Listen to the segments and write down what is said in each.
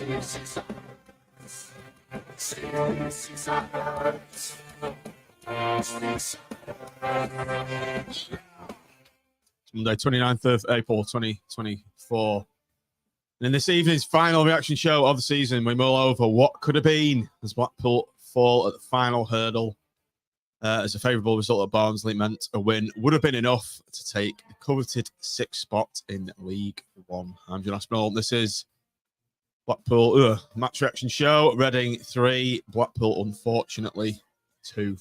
Monday, 29th of April, 2024. And in this evening's final reaction show of the season, we mull over what could have been as Blackpool fall at the final hurdle. As a favourable result at Barnsley meant a win would have been enough to take the coveted sixth spot in League One. I'm John Aspinall. This is Blackpool match reaction show. Reading 3, Blackpool unfortunately 2.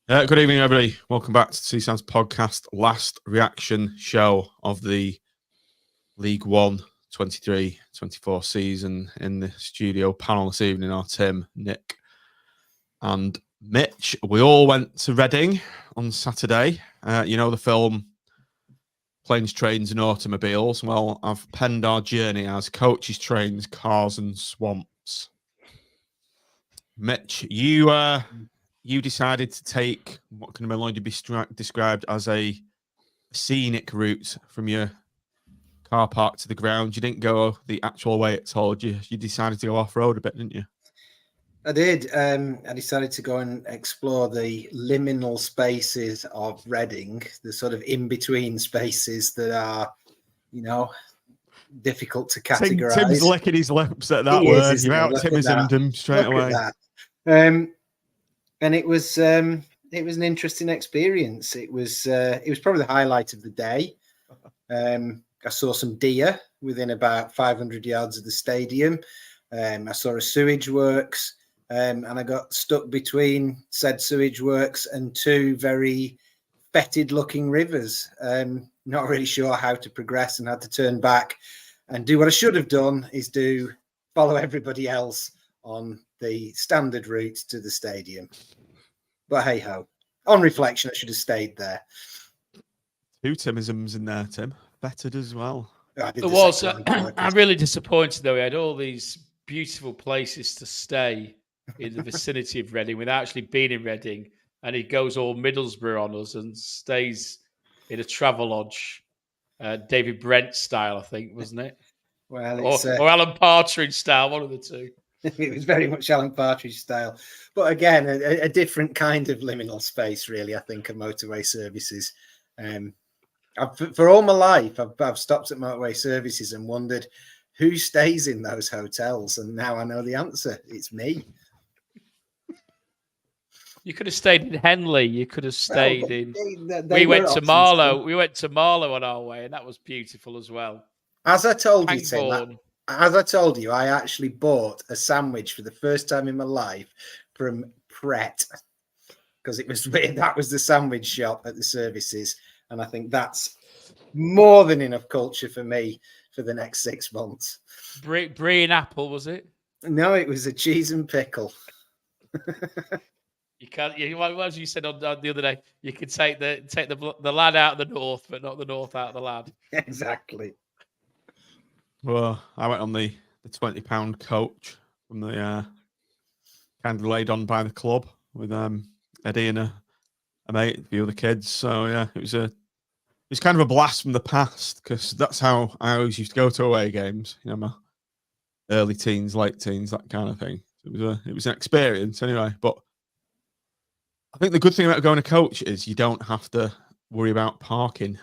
Good evening, everybody. Welcome back to CSAM's podcast, last reaction show of the League One 23-24 season. In the studio panel this evening are Tim, Nick and Mitch. We all went to Reading on Saturday. You know the film Planes, Trains and Automobiles. Well, I've penned our journey as coaches, trains, cars and swamps. Mitch, you decided to take what can only be described as a scenic route from your car park to the ground. You didn't go the actual way it told you. You decided to go off-road a bit, didn't you? I did. I decided to go and explore the liminal spaces of Reading, the sort of in-between spaces that are, you know, difficult to categorise. Tim's licking his lips at that word. You out-Timismed him straight away. And it was an interesting experience. It was probably the highlight of the day. I saw some deer within about 500 yards of the stadium. I saw a sewage works, and I got stuck between said sewage works and two very fetid-looking rivers. Not really sure how to progress and had to turn back and do what I should have done, is follow everybody else on the standard route to the stadium. But hey ho, on reflection, I should have stayed there. Two Timisms in there, Tim. Bettered as well. It was. I'm really disappointed though. We had all these beautiful places to stay in the vicinity of Reading without actually being in Reading, and he goes all Middlesbrough on us and stays in a travel lodge, David Brent style, I think, wasn't it? Well, or Alan Partridge style, one of the two. It was very much Alan Partridge style. But again, a different kind of liminal space, really, I think, of motorway services. For all my life, I've stopped at motorway services and wondered who stays in those hotels. And now I know the answer. It's me. You could have stayed in Henley. You could have stayed in... We went to Marlow. We went to Marlow on our way, and that was beautiful as well. As I told you, Tim, I actually bought a sandwich for the first time in my life from Pret, because that was the sandwich shop at the services, and I think that's more than enough culture for me for the next 6 months. Brie and apple, was it? No, it was a cheese and pickle. You can't. As you said on the other day, you could take the lad out of the north, but not the north out of the lad. Exactly. Well, I went on the £20 coach from the kind of laid on by the club with Eddie and a mate, a few of the kids. So yeah, it was kind of a blast from the past, because that's how I always used to go to away games. You know, my early teens, late teens, that kind of thing. It was an experience anyway. But I think the good thing about going to coach is you don't have to worry about parking,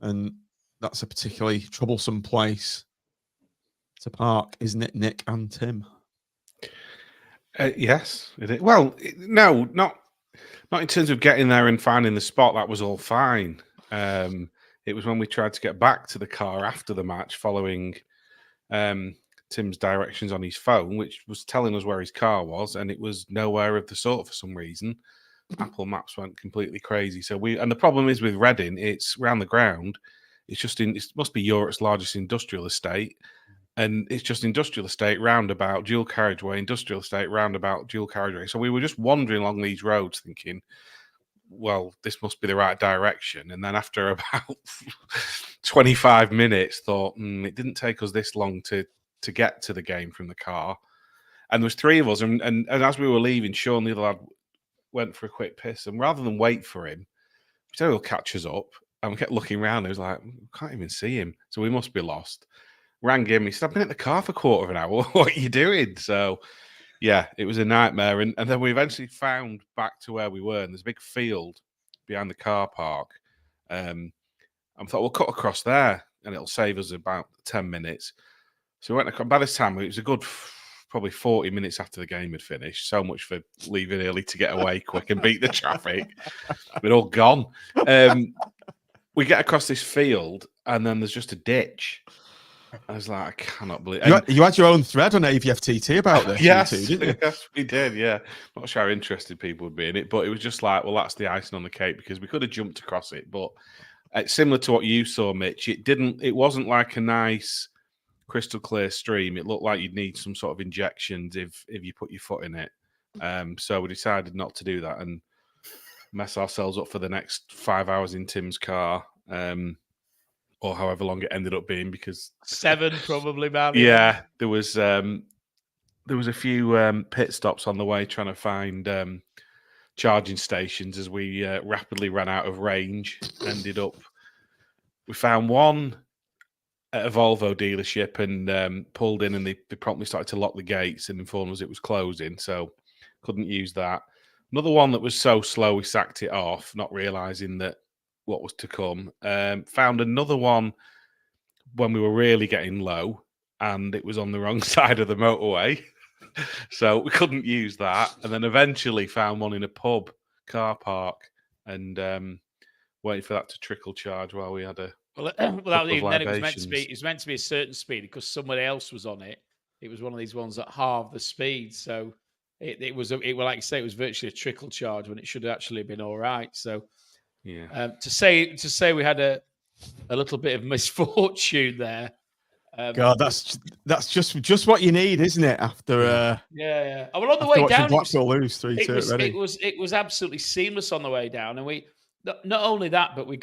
and that's a particularly troublesome place to park, isn't it, Nick and Tim? Yes, it is. Well, no, not in terms of getting there and finding the spot. That was all fine. It was when we tried to get back to the car after the match, following Tim's directions on his phone, which was telling us where his car was, and it was nowhere of the sort for some reason. Apple Maps went completely crazy. And the problem is with Reading, it's round the ground. It must be Europe's largest industrial estate. And it's just industrial estate, roundabout, dual carriageway, industrial estate, roundabout, dual carriageway. So we were just wandering along these roads thinking, well, this must be the right direction. And then after about 25 minutes, thought, it didn't take us this long to get to the game from the car. And there was 3 of us. And as we were leaving, Sean, the other lad, went for a quick piss. And rather than wait for him, we said, he'll catch us up. And we kept looking around. It was like, we can't even see him. So we must be lost. Rang him. He said, I've been in the car for a quarter of an hour. What are you doing? So, yeah, it was a nightmare. And then we eventually found back to where we were. And there's a big field behind the car park. And I thought, we'll cut across there and it'll save us about 10 minutes. So we went across. By this time, it was a good probably 40 minutes after the game had finished. So much for leaving early to get away quick and beat the traffic. We're all gone. We get across this field and then there's just a ditch. I was like, I cannot believe it. You had your own thread on AVFTT about this. Yes, you two, didn't you? yes, we did. Yeah, not sure how interested people would be in it, but it was just like, well, that's the icing on the cake because we could have jumped across it. But similar to what you saw, Mitch, it wasn't like a nice crystal clear stream. It looked like you'd need some sort of injections if you put your foot in it. So we decided not to do that and mess ourselves up for the next 5 hours in Tim's car. Or however long it ended up being, because 7 probably, man. Yeah, there was a few pit stops on the way trying to find charging stations as we rapidly ran out of range. We found one at a Volvo dealership and pulled in, and they promptly started to lock the gates and informed us it was closing, so couldn't use that. Another one that was so slow we sacked it off, not realising that what was to come. Found another one when we were really getting low, and it was on the wrong side of the motorway, so we couldn't use that. And then eventually found one in a pub car park, and waiting for that to trickle charge while we had a well, even then it was meant to be a certain speed because somebody else was on it. It was one of these ones that halved the speed, so it was like you say, it was virtually a trickle charge when it should have actually been all right. So. Yeah. To say we had a little bit of misfortune there. God, that's just what you need, isn't it? After yeah. Well, on the way down, Blackpool lose 3-2. It was absolutely seamless on the way down, and we not only that, but we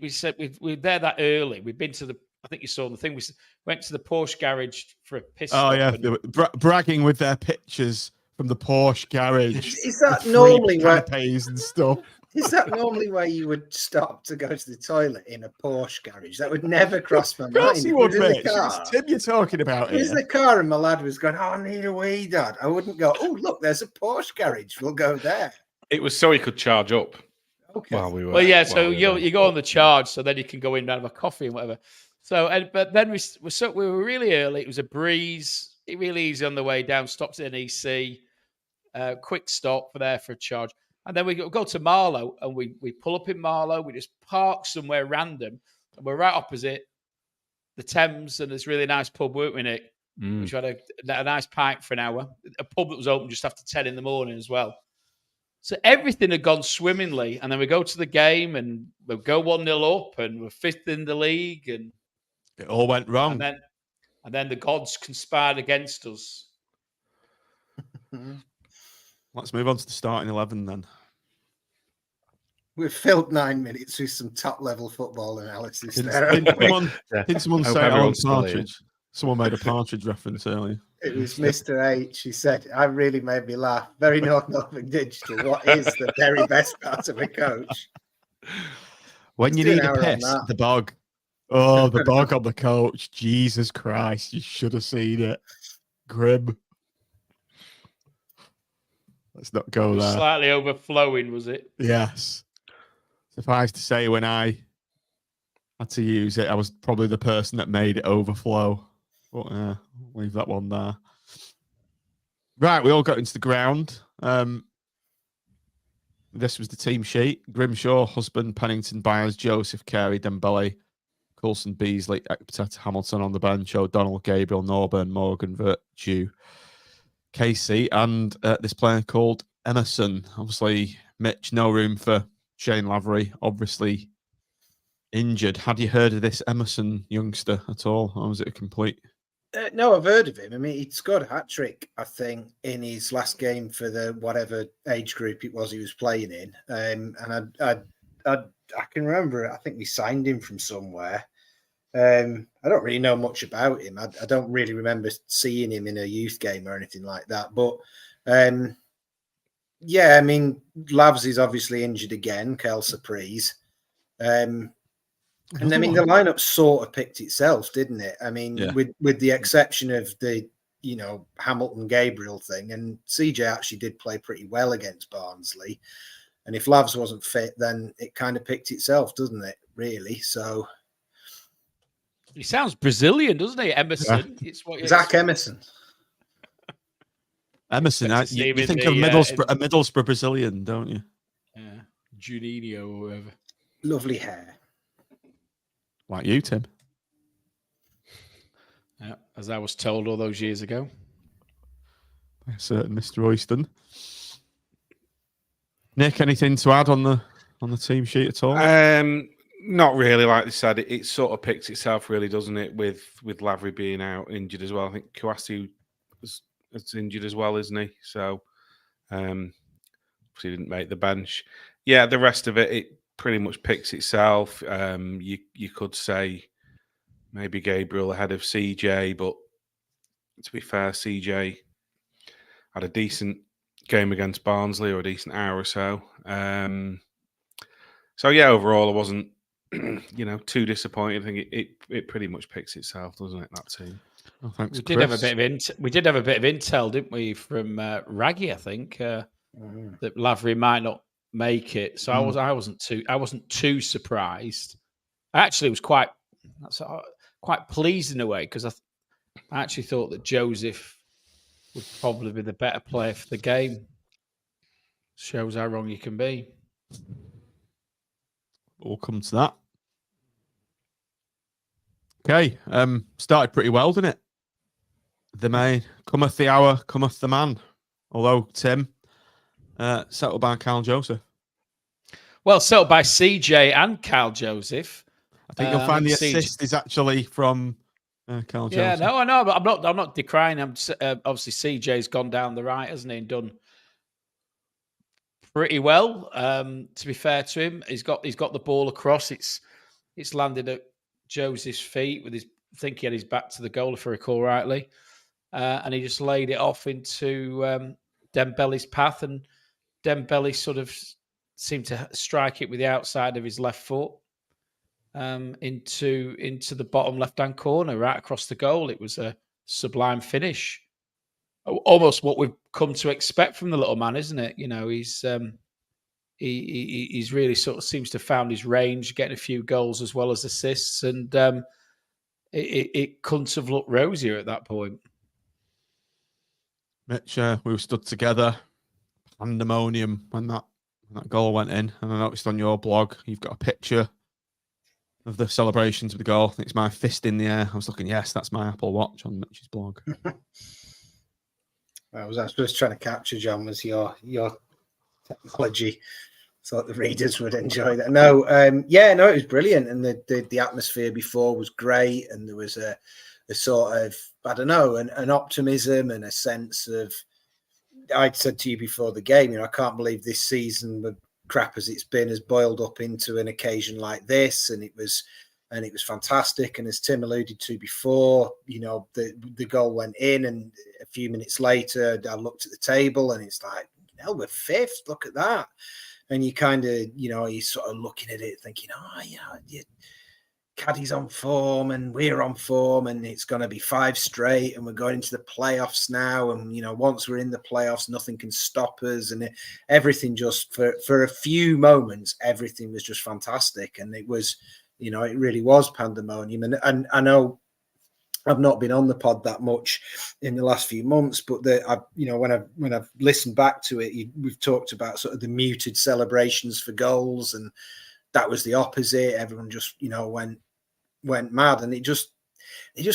said we're there that early. We've been to the. I think you saw the thing. We went to the Porsche garage for a piss. Oh yeah, they were bragging with their pictures from the Porsche garage. Is that normally where canapes and stuff? Is that normally where you would stop to go to the toilet in a Porsche garage? That would never cross my mind. You would, Mitch. It's Tim you're talking about. It was the car, and my lad was going, "Oh, I need a wee, Dad." I wouldn't go, "Oh, look, there's a Porsche garage. We'll go there." It was so he could charge up. Okay. While we were. Well, yeah. So you go on the charge, so then you can go in and have a coffee and whatever. So, but then we were really early. It was a breeze. It really easy on the way down. Stopped at an EC. Quick stop for a charge. And then we go to Marlow, and we pull up in Marlow. We just park somewhere random, and we're right opposite the Thames and this really nice pub, weren't we, Nick? Which had a nice pint for an hour. A pub that was open just after 10 in the morning as well. So everything had gone swimmingly, and then we go to the game, and we go 1-0 up, and we're 5th in the league, and it all went wrong. And then the gods conspired against us. Let's move on to the starting 11 then. We've filled 9 minutes with some top-level football analysis there. Did someone say Alan Partridge? Someone made a Partridge reference earlier. It was Mr. H. He said, "I really made me laugh. Very Northern Digital. What is the very best part of a coach?" When you need a piss, the bog. Oh, the bog on the coach. Jesus Christ, you should have seen it. Grim. Let's not go there. Slightly overflowing, was it? Yes. Suffice to say, when I had to use it, I was probably the person that made it overflow. But leave that one there. Right, we all got into the ground. This was the team sheet. Grimshaw, Husband, Pennington, Byers, Joseph, Carey, Dembele, Coulson, Beasley, Ekpiteta, Hamilton on the bench, O'Donnell, Gabriel, Norburn, Morgan, Virtue, Casey, and this player called Emerson. Obviously, Mitch, no room for Shane Lavery, obviously injured. Had you heard of this Emerson youngster at all, or was it a complete No, I've heard of him. I mean, he scored a hat trick, I think, in his last game for the whatever age group it was he was playing in. And I can remember. I think we signed him from somewhere. I don't really know much about him. I don't really remember seeing him in a youth game or anything like that. But yeah, I mean, Lavs is obviously injured again. Quelle surprise. And I mean, the lineup sort of picked itself, didn't it? I mean, Yeah. with the exception of the, Hamilton Gabriel thing, and CJ actually did play pretty well against Barnsley. And if Lavs wasn't fit, then it kind of picked itself, doesn't it? Really? So He sounds Brazilian, doesn't he? Emerson. Yeah. It's what Zach Emerson. Emerson, expect to see you him in think the, of a Middlesbrough Brazilian, don't you? Yeah, Juninho or whoever. Lovely hair. Like you, Tim. Yeah, as I was told all those years ago. By a certain Mr. Oyston. Nick, anything to add on the team sheet at all? Not really. Like they said, it sort of picks itself, really, doesn't it? With Lavery being out injured as well. I think Kouassi is injured as well, isn't he? So, he didn't make the bench. Yeah, the rest of it pretty much picks itself. You could say maybe Gabriel ahead of CJ, but to be fair, CJ had a decent game against Barnsley, or a decent hour or so. So yeah, overall, I wasn't too disappointed. I think it pretty much picks itself, doesn't it? That team. Oh, thanks, We did have a bit of intel, didn't we, from Raggy? I think that Lavery might not make it. So I wasn't too surprised. I actually was quite pleased in a way, because I actually thought that Joseph would probably be the better player for the game. Shows how wrong you can be. We'll come to that. Okay, started pretty well, didn't it? The main cometh the hour, cometh the man. Although Tim, settled by Carl Joseph. Well, settled by CJ and Carl Joseph. I think you'll find the assist is actually from Carl Joseph. Yeah, no, I know, but I'm not decrying. Obviously CJ's gone down the right, hasn't he, and done pretty well. To be fair to him, he's got the ball across. It's landed at Joseph's feet with his. I think he had his back to the goal, if I recall rightly, and he just laid it off into Dembele's path, and Dembele sort of seemed to strike it with the outside of his left foot into the bottom left-hand corner, right across the goal. It was a sublime finish. Almost what we've come to expect from the little man, isn't it? He's really sort of seems to have found his range, getting a few goals as well as assists, and it couldn't have looked rosier at that point. Mitch, we were stood together, pandemonium when that goal went in, and I noticed on your blog you've got a picture of the celebrations of the goal. I think it's my fist in the air. I was looking, yes, that's my Apple Watch on Mitch's blog. I was just trying to capture, John, was your technology. Thought the readers would enjoy that. No, it was brilliant, and the atmosphere before was great, and there was a sort of, I don't know, an optimism and a sense of. I'd said to you before the game, I can't believe this season, but crap as it's been, has boiled up into an occasion like this, and it was fantastic. And as Tim alluded to before, the goal went in, and a few minutes later, I looked at the table, and it's like, hell, we're fifth. Look at that. And you kind of, you're sort of looking at it thinking, Caddy's on form and we're on form, and it's going to be 5 straight, and we're going into the playoffs now. And, once we're in the playoffs, nothing can stop us. And everything just, for a few moments, everything was just fantastic. And it was, it really was pandemonium. And I know I've not been on the pod that much in the last few months, but when I've listened back to it, we've talked about sort of the muted celebrations for goals, and that was the opposite. Everyone just went mad, and it just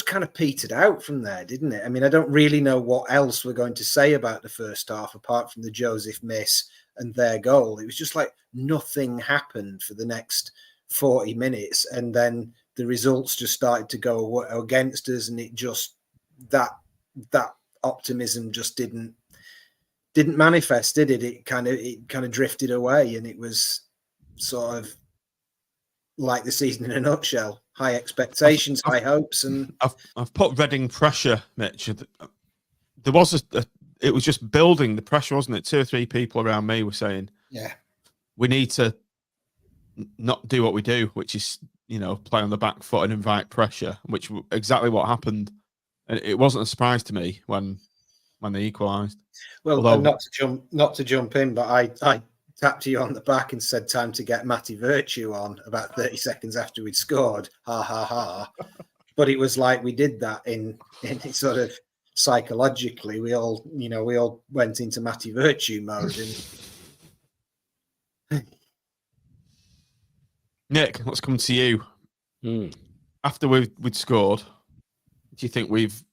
kind of petered out from there, didn't it? I mean, I don't really know what else we're going to say about the first half apart from the Joseph miss and their goal. It was just like nothing happened for the next 40 minutes, and then the results just started to go against us, and it just that optimism just didn't manifest, did it? It kind of drifted away, and it was sort of like the season in a nutshell: high expectations, high hopes, and I've put Reading pressure, Mitch. There was it was just building the pressure, wasn't it? 2 or 3 people around me were saying, yeah, we need to not do what we do, which is, play on the back foot and invite pressure, which exactly what happened. And it wasn't a surprise to me when they equalised. Well, not to jump in, but I tapped you on the back and said time to get Matty Virtue on about 30 seconds after we'd scored. Ha ha ha. But it was like we did that in sort of psychologically. We all went into Matty Virtue mode. And Nick, let's come to you. After we'd scored, do you think we've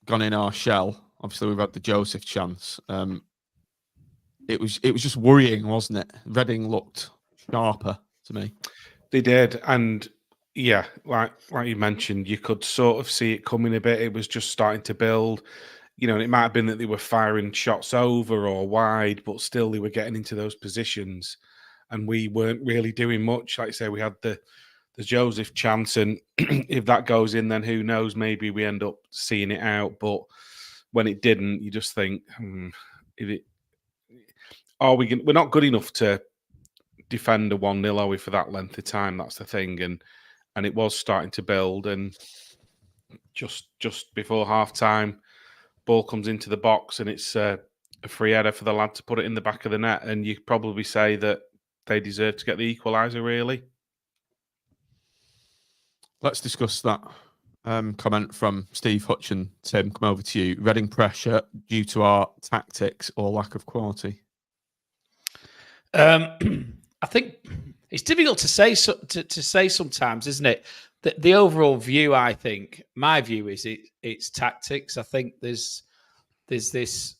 gone in our shell? Obviously, we've had the Joseph chance. It was just worrying, wasn't it? Reading looked sharper to me. They did, and yeah, like you mentioned, you could sort of see it coming a bit. It was just starting to build. And it might have been that they were firing shots over or wide, but still they were getting into those positions, and we weren't really doing much. Like I say, we had the Joseph chance, and if that goes in, then who knows? Maybe we end up seeing it out. But when it didn't, you just think, we're not good enough to defend a 1-0, are we, for that length of time? That's the thing, and it was starting to build, and just before half time, ball comes into the box, and it's a free header for the lad to put it in the back of the net, and you probably say that they deserve to get the equaliser, really. Let's discuss that comment from Steve Hutchin. Tim, come over to you. Reading pressure due to our tactics or lack of quality? I think it's difficult to say to say sometimes, isn't it? The overall view, I think, my view is it's tactics. I think there's this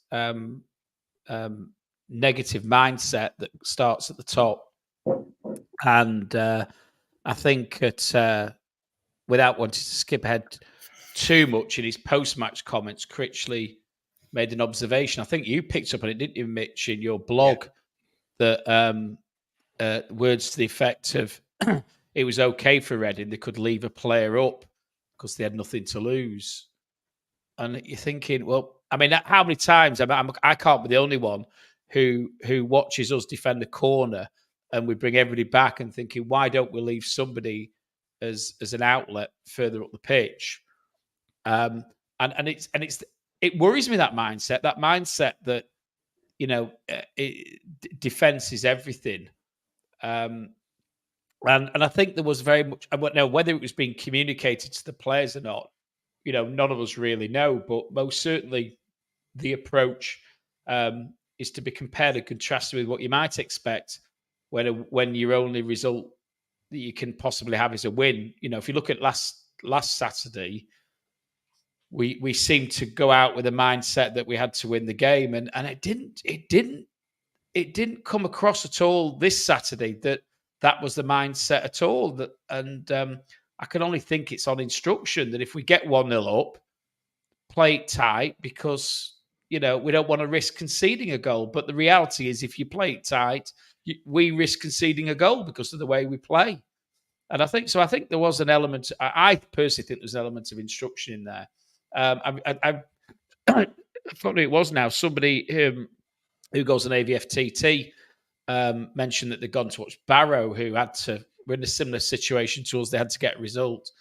negative mindset that starts at the top, and I think that without wanting to skip ahead too much in his post-match comments, Critchley made an observation. I think you picked up on it, didn't you, Mitch, in your blog? Yeah. That words to the effect of it was okay for Reading. They could leave a player up because they had nothing to lose. And you're thinking, well, I mean, how many times? I can't be the only one who watches us defend a corner and we bring everybody back and thinking, why don't we leave somebody as an outlet further up the pitch? And it worries me, that mindset that defense is everything. And I think there was very much, now whether it was being communicated to the players or not, none of us really know, but most certainly the approach is to be compared and contrasted with what you might expect when your only result that you can possibly have is a win. If you look at last Saturday, we seemed to go out with a mindset that we had to win the game, and it didn't come across at all this Saturday that was the mindset at all. I can only think it's on instruction that if we get 1-0 up, play it tight, because we don't want to risk conceding a goal. But the reality is, if you play it tight, we risk conceding a goal because of the way we play. And I think there was an element. I personally think there's an element of instruction in there. I thought it was now somebody who goes on AVFTT mentioned that they'd gone to watch Barrow, who were in a similar situation to us. They had to get a result.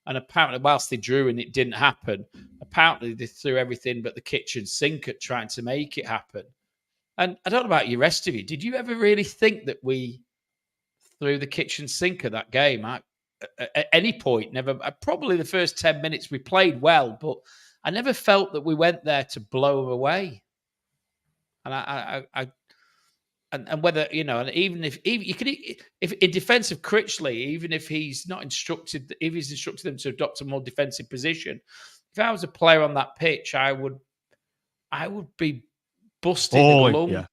And apparently, whilst they drew and it didn't happen, apparently they threw everything but the kitchen sink at trying to make it happen. And I don't know about the rest of you. Did you ever really think that we threw the kitchen sink at that game? At any point, never. Probably the first 10 minutes we played well, but I never felt that we went there to blow them away. And and whether and even if in defence of Critchley, even if he's not instructed, if he's instructed them to adopt a more defensive position, if I was a player on that pitch, I would be busting the lung. Yeah.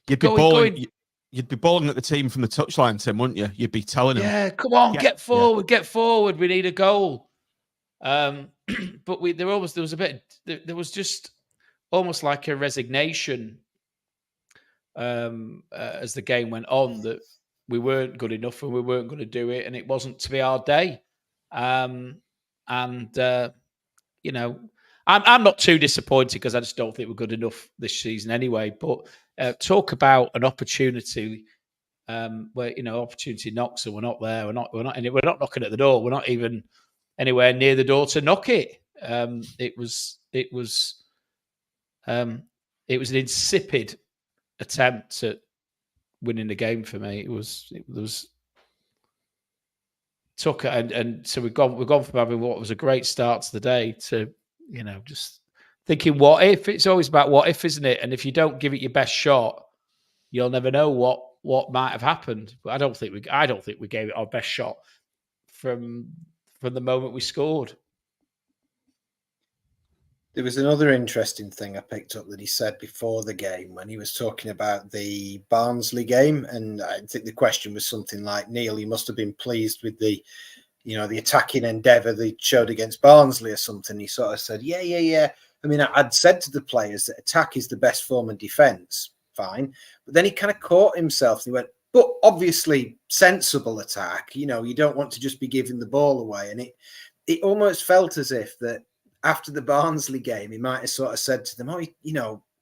You'd be balling. You'd be balling at the team from the touchline, Tim, wouldn't you? You'd be telling them, "Yeah, come on, get forward, get forward. We need a goal." But there was a bit. There was just almost like a resignation as the game went on, that we weren't good enough and we weren't going to do it, and it wasn't to be our day. And I'm not too disappointed, because I just don't think we're good enough this season anyway. But talk about an opportunity where opportunity knocks and we're not there. We're not knocking at the door. We're not even anywhere near the door to knock it. It was an insipid attempt at winning the game for me. It was took it, and so we've gone from having what was a great start to the day to just thinking what if. It's always about what if, isn't it? And if you don't give it your best shot, you'll never know what might have happened. But I don't think we gave it our best shot from the moment we scored. There was another interesting thing I picked up that he said before the game when he was talking about the Barnsley game, and I think the question was something like, Neil, you must have been pleased with the attacking endeavour they showed against Barnsley or something. He sort of said, yeah. I mean, I'd said to the players that attack is the best form of defence, fine. But then he kind of caught himself and he went, but obviously sensible attack. You don't want to just be giving the ball away. And it almost felt as if that after the Barnsley game, he might have sort of said to them,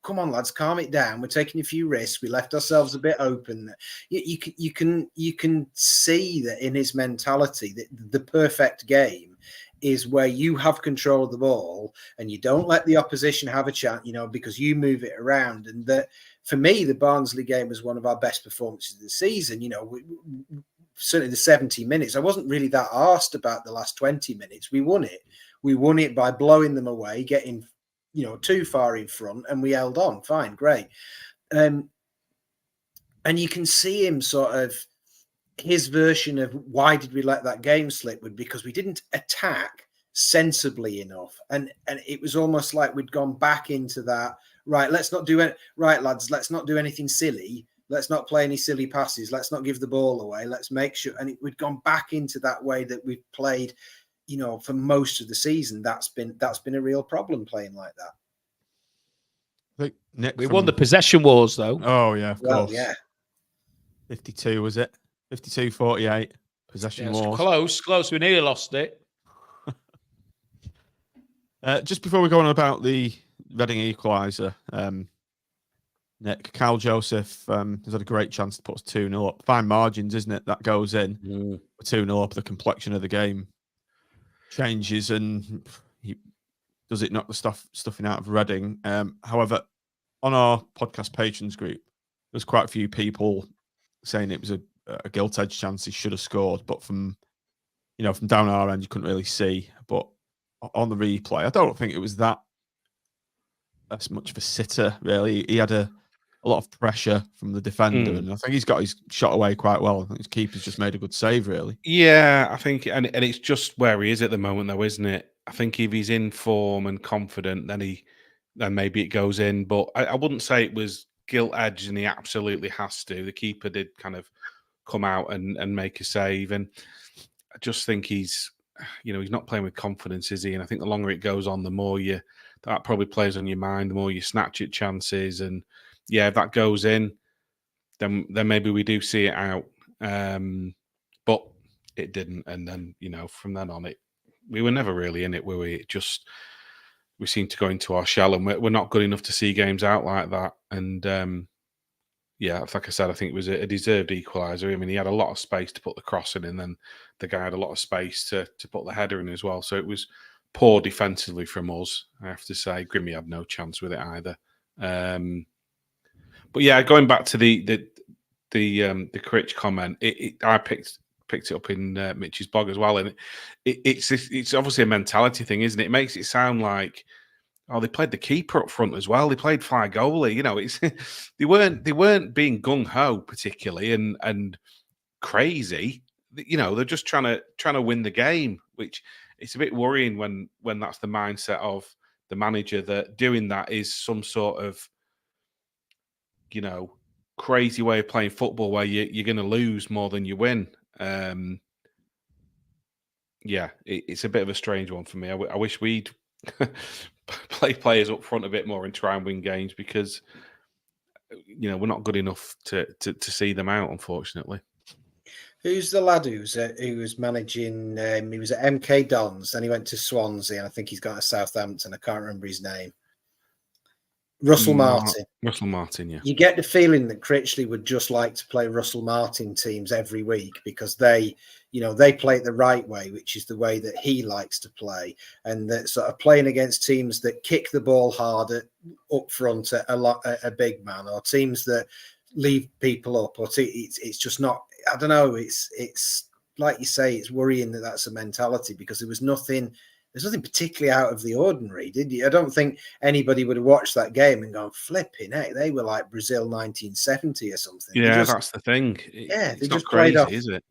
come on, lads, calm it down. We're taking a few risks. We left ourselves a bit open. You can see that in his mentality that the perfect game is where you have control of the ball and you don't let the opposition have a chance, because you move it around. And that, for me, the Barnsley game was one of our best performances of the season. Certainly the 70 minutes. I wasn't really that arsed about the last 20 minutes. We won it. We won it by blowing them away, getting too far in front, and we held on. Fine, great. And you can see him sort of, his version of why did we let that game slip was because we didn't attack sensibly enough. And it was almost like we'd gone back into that, right, let's not do it. Right, lads, let's not do anything silly. Let's not play any silly passes. Let's not give the ball away. Let's make sure. And we'd gone back into that way that we've played, for most of the season. That's been a real problem playing like that. I think Nick We won the possession wars, though. Oh, yeah, of course. Yeah. 52, was it? 52-48. Possession wars. Close. We nearly lost it. Just before we go on about the Reading equaliser, Nick, Cal Joseph has had a great chance to put us 2-0 up. Fine margins, isn't it? That goes in. 2-0 up, the complexion of the game changes, and he does it knock the stuffing out of Reading. However, on our podcast patrons group, there's quite a few people saying it was a gilt-edged chance he should have scored, but from down our end you couldn't really see. But on the replay, I don't think it was that as much of a sitter, really. He had a lot of pressure from the defender, and I think he's got his shot away quite well. I think his keeper's just made a good save, really. Yeah, I think, and it's just where he is at the moment, though, isn't it? I think if he's in form and confident, then maybe it goes in. But I wouldn't say it was gilt-edged, and he absolutely has to. The keeper did kind of come out and make a save, and I just think he's not playing with confidence, is he? And I think the longer it goes on, the more that probably plays on your mind, the more you snatch at chances. And yeah, if that goes in, then maybe we do see it out. But it didn't. And then, from then on, we were never really in it, were we? We seemed to go into our shell, and we're not good enough to see games out like that. And yeah, like I said, I think it was a deserved equaliser. I mean, he had a lot of space to put the cross in, and then the guy had a lot of space to put the header in as well. So it was poor defensively from us, I have to say. Grimmy had no chance with it either. But yeah, going back to the Critch comment, I picked it up in Mitch's blog as well, and it's obviously a mentality thing, isn't it? It makes it sound like, oh, they played the keeper up front as well. They played fly goalie. It's they weren't being gung ho particularly and crazy. They're just trying to win the game, which it's a bit worrying when that's the mindset of the manager, that doing that is some sort of crazy way of playing football where you're going to lose more than you win. yeah, it's a bit of a strange one for me. I wish we'd play players up front a bit more and try and win games because we're not good enough to see them out, unfortunately. Who's the lad who was managing? He was at MK Dons, then he went to Swansea, and I think he's gone to Southampton. I can't remember his name. Russell Martin. Russell Martin, yeah. You get the feeling that Critchley would just like to play Russell Martin teams every week because they play it the right way, which is the way that he likes to play, and that sort of playing against teams that kick the ball hard up front at a big man, or teams that leave people up, or it's just not. I don't know. It's like you say, it's worrying that that's a mentality because there's nothing particularly out of the ordinary, did you? I don't think anybody would have watched that game and gone, flipping heck, they were like Brazil 1970 or something. Yeah, that's the thing. They just just played crazy, off. is it?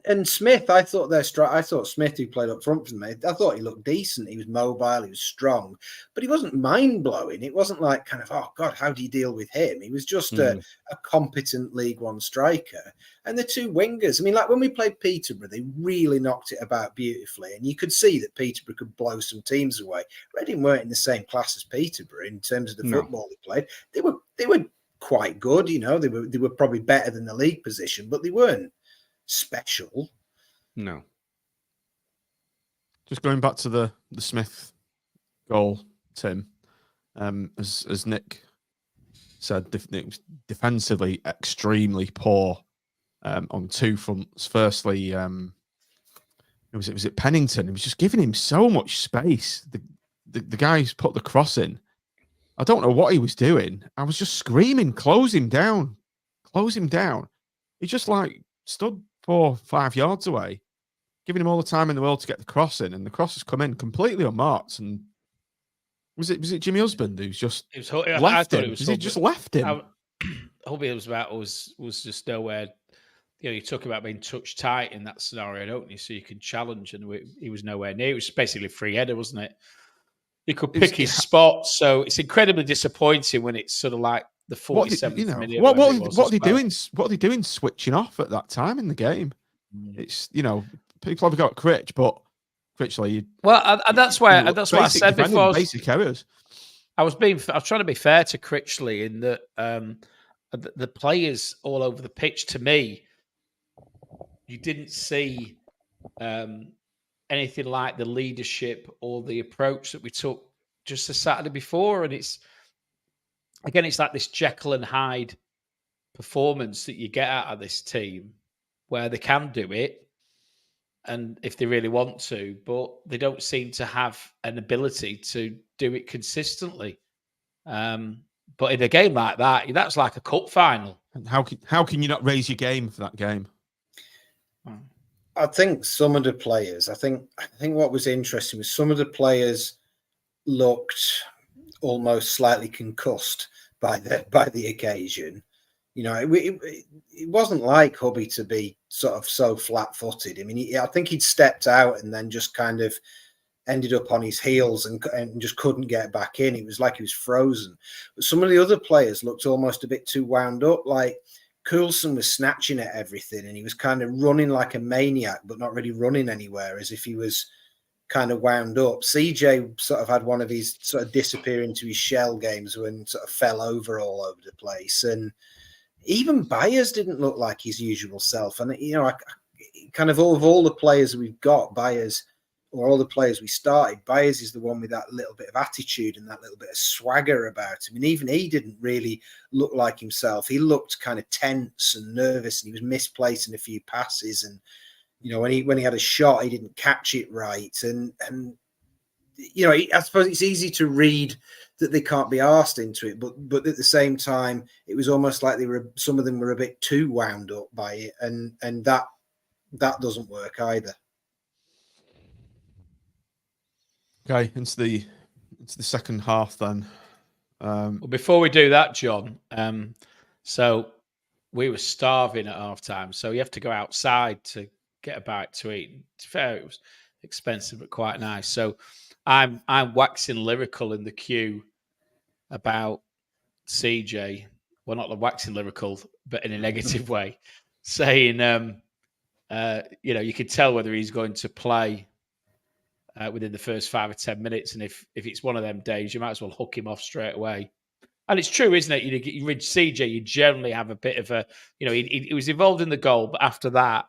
And Smith, I thought Smith, who played up front for me, I thought he looked decent. He was mobile, he was strong, but he wasn't mind-blowing. It wasn't like kind of, oh, God, how do you deal with him? He was just a competent League One striker. And the two wingers, I mean, like when we played Peterborough, they really knocked it about beautifully. And you could see that Peterborough could blow some teams away. Reading weren't in the same class as Peterborough in terms of the football they played. They were quite good, they were probably better than the league position, but they weren't special. No. Just going back to the Smith goal, Tim, as Nick said, defensively extremely poor on two fronts. Firstly, was it Pennington? It was just giving him so much space. The guy who's put the cross in, I don't know what he was doing. I was just screaming, close him down. He just like stood 4 or 5 yards away, giving him all the time in the world to get the cross in, and the cross has come in completely unmarked. And was it Jimmy Husband who's just left him? He just left him? Hubby was just nowhere. You talk about being touch tight in that scenario, don't you? So you can challenge, and he was nowhere near. It was basically a free header, wasn't it? He could pick his spot, so it's incredibly disappointing when it's sort of like the 47th minute. What are they doing? What are they doing? Switching off at that time in the game? It's people have got Critch, but Critchley. And that's why I said before. Basic errors. I was trying to be fair to Critchley in that the players all over the pitch. To me, you didn't see anything like the leadership or the approach that we took just the Saturday before, and it's like this Jekyll and Hyde performance that you get out of this team, where they can do it, and if they really want to, but they don't seem to have an ability to do it consistently. But in a game like that, that's like a cup final. And how can you not raise your game for that game? I think some of the players. I think what was interesting was some of the players looked almost slightly concussed by the occasion. It wasn't like Hubby to be sort of so flat-footed. I mean, I think he'd stepped out and then just kind of ended up on his heels and just couldn't get back in. It was like he was frozen. But some of the other players looked almost a bit too wound up. Like Coulson was snatching at everything and he was kind of running like a maniac, but not really running anywhere, as if he was kind of wound up. CJ sort of had one of his sort of disappear into his shell games when sort of fell over all over the place. And even Byers didn't look like his usual self. And, I kind of all the players we've got, Byers, or all the players we started, Byers is the one with that little bit of attitude and that little bit of swagger about him. And even he didn't really look like himself. He looked kind of tense and nervous, and he was misplacing a few passes. And, when he had a shot, he didn't catch it right. And I suppose it's easy to read that they can't be arsed into it, but at the same time, it was almost like some of them were a bit too wound up by it, and that doesn't work either. Okay, into the second half then. Well, before we do that, John, so we were starving at half time, so you have to go outside to get a bite to eat. To be fair, it was expensive but quite nice. So I'm waxing lyrical in the queue about CJ. Well, not the waxing lyrical, but in a negative way, saying you could tell whether he's going to play within the first 5 or 10 minutes. And if it's one of them days, you might as well hook him off straight away. And it's true, isn't it? You read CJ, you generally have a bit of a, he was involved in the goal, but after that,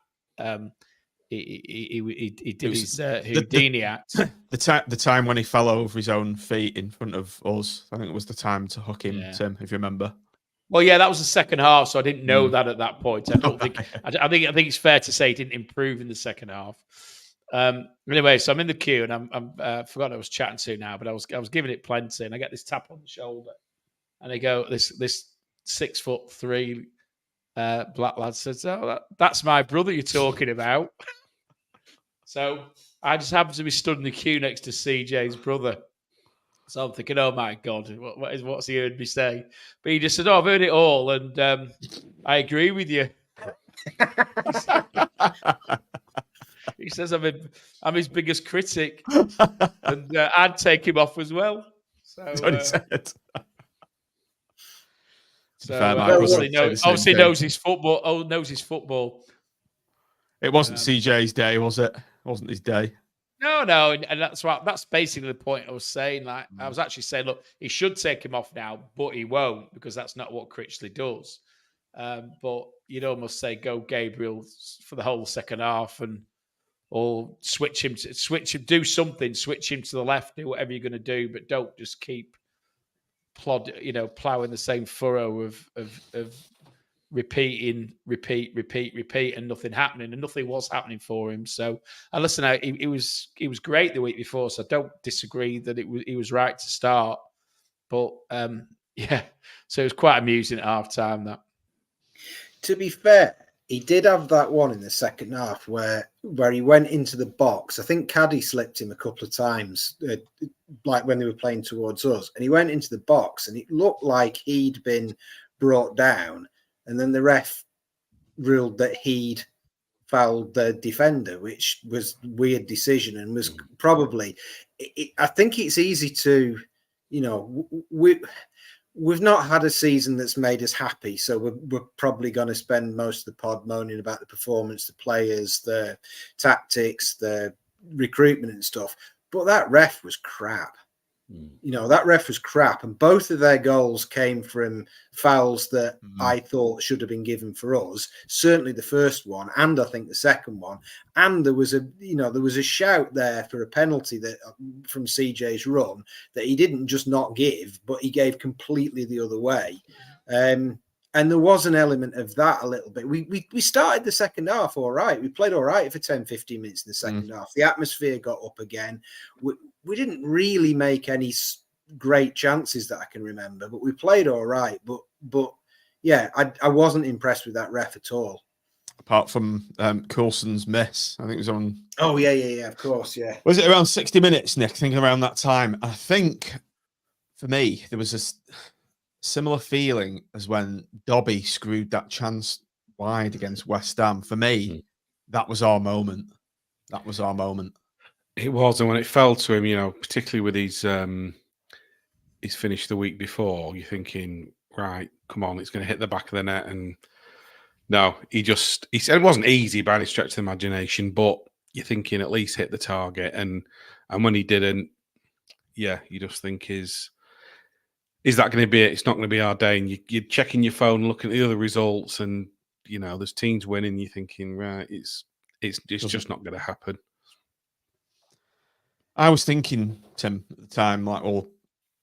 he did his Houdini act. The time when he fell over his own feet in front of us, I think it was the time to hook him, Tim, if you remember. Well, yeah, that was the second half, so I didn't know that at that point. I don't think. I think it's fair to say he didn't improve in the second half. Anyway, so I'm in the queue, and I'm forgot I was chatting to now, but I was giving it plenty, and I get this tap on the shoulder, and I go, this 6'3" black lad says, "Oh, that's my brother you're talking about." So I just happened to be stood in the queue next to CJ's brother. So I'm thinking, oh my God, what's he heard me say? But he just said, oh, I've heard it all, and I agree with you. He says I'm his biggest critic, and I'd take him off as well. So That's what he said. Obviously knows his football. Oh, knows his football. It wasn't CJ's day, was it? It wasn't his day. No, and that's basically the point I was saying. Like I was actually saying, look, he should take him off now, but he won't because that's not what Critchley does. But you'd almost say go Gabriel for the whole second half, or switch him, do something, switch him to the left, do whatever you're going to do, but don't just keep ploughing the same furrow of repeat, and nothing happening, and nothing was happening for him. So, and listen, he was great the week before, so I don't disagree that he was right to start. But so it was quite amusing at half time. That, to be fair, he did have that one in the second half where he went into the box. I think Caddy slipped him a couple of times, like when they were playing towards us, and he went into the box, and it looked like he'd been brought down. And then the ref ruled that he'd fouled the defender, which was a weird decision and was probably. I think it's easy to, we've not had a season that's made us happy, so we're probably going to spend most of the pod moaning about the performance, the players, the tactics, the recruitment and stuff. But that ref was crap. That ref was crap, and both of their goals came from fouls that I thought should have been given for us. Certainly the first one, and I think the second one. And there was a shout there for a penalty that from CJ's run that he didn't just not give, but he gave completely the other way. And there was an element of that a little bit. We started the second half all right. We played all right for 10, 15 minutes in the second half. The atmosphere got up again. We didn't really make any great chances that I can remember, but we played all right. But yeah, I wasn't impressed with that ref at all. Apart from Coulson's miss, I think it was on. Oh yeah, of course, yeah. Was it around 60 minutes, Nick? I think around that time. I think for me there was a similar feeling as when Dobby screwed that chance wide against West Ham. For me, that was our moment. That was our moment. It was, and when it fell to him, particularly with his finish the week before, you're thinking, right, come on, it's going to hit the back of the net. And no, he said it wasn't easy by any stretch of the imagination, but you're thinking at least hit the target. And when he didn't, you just think, is that going to be it? It's not going to be our day. And you're checking your phone, looking at the other results, and there's teams winning. You're thinking, right, it's just not going to happen. I was thinking, Tim, at the time, like, well,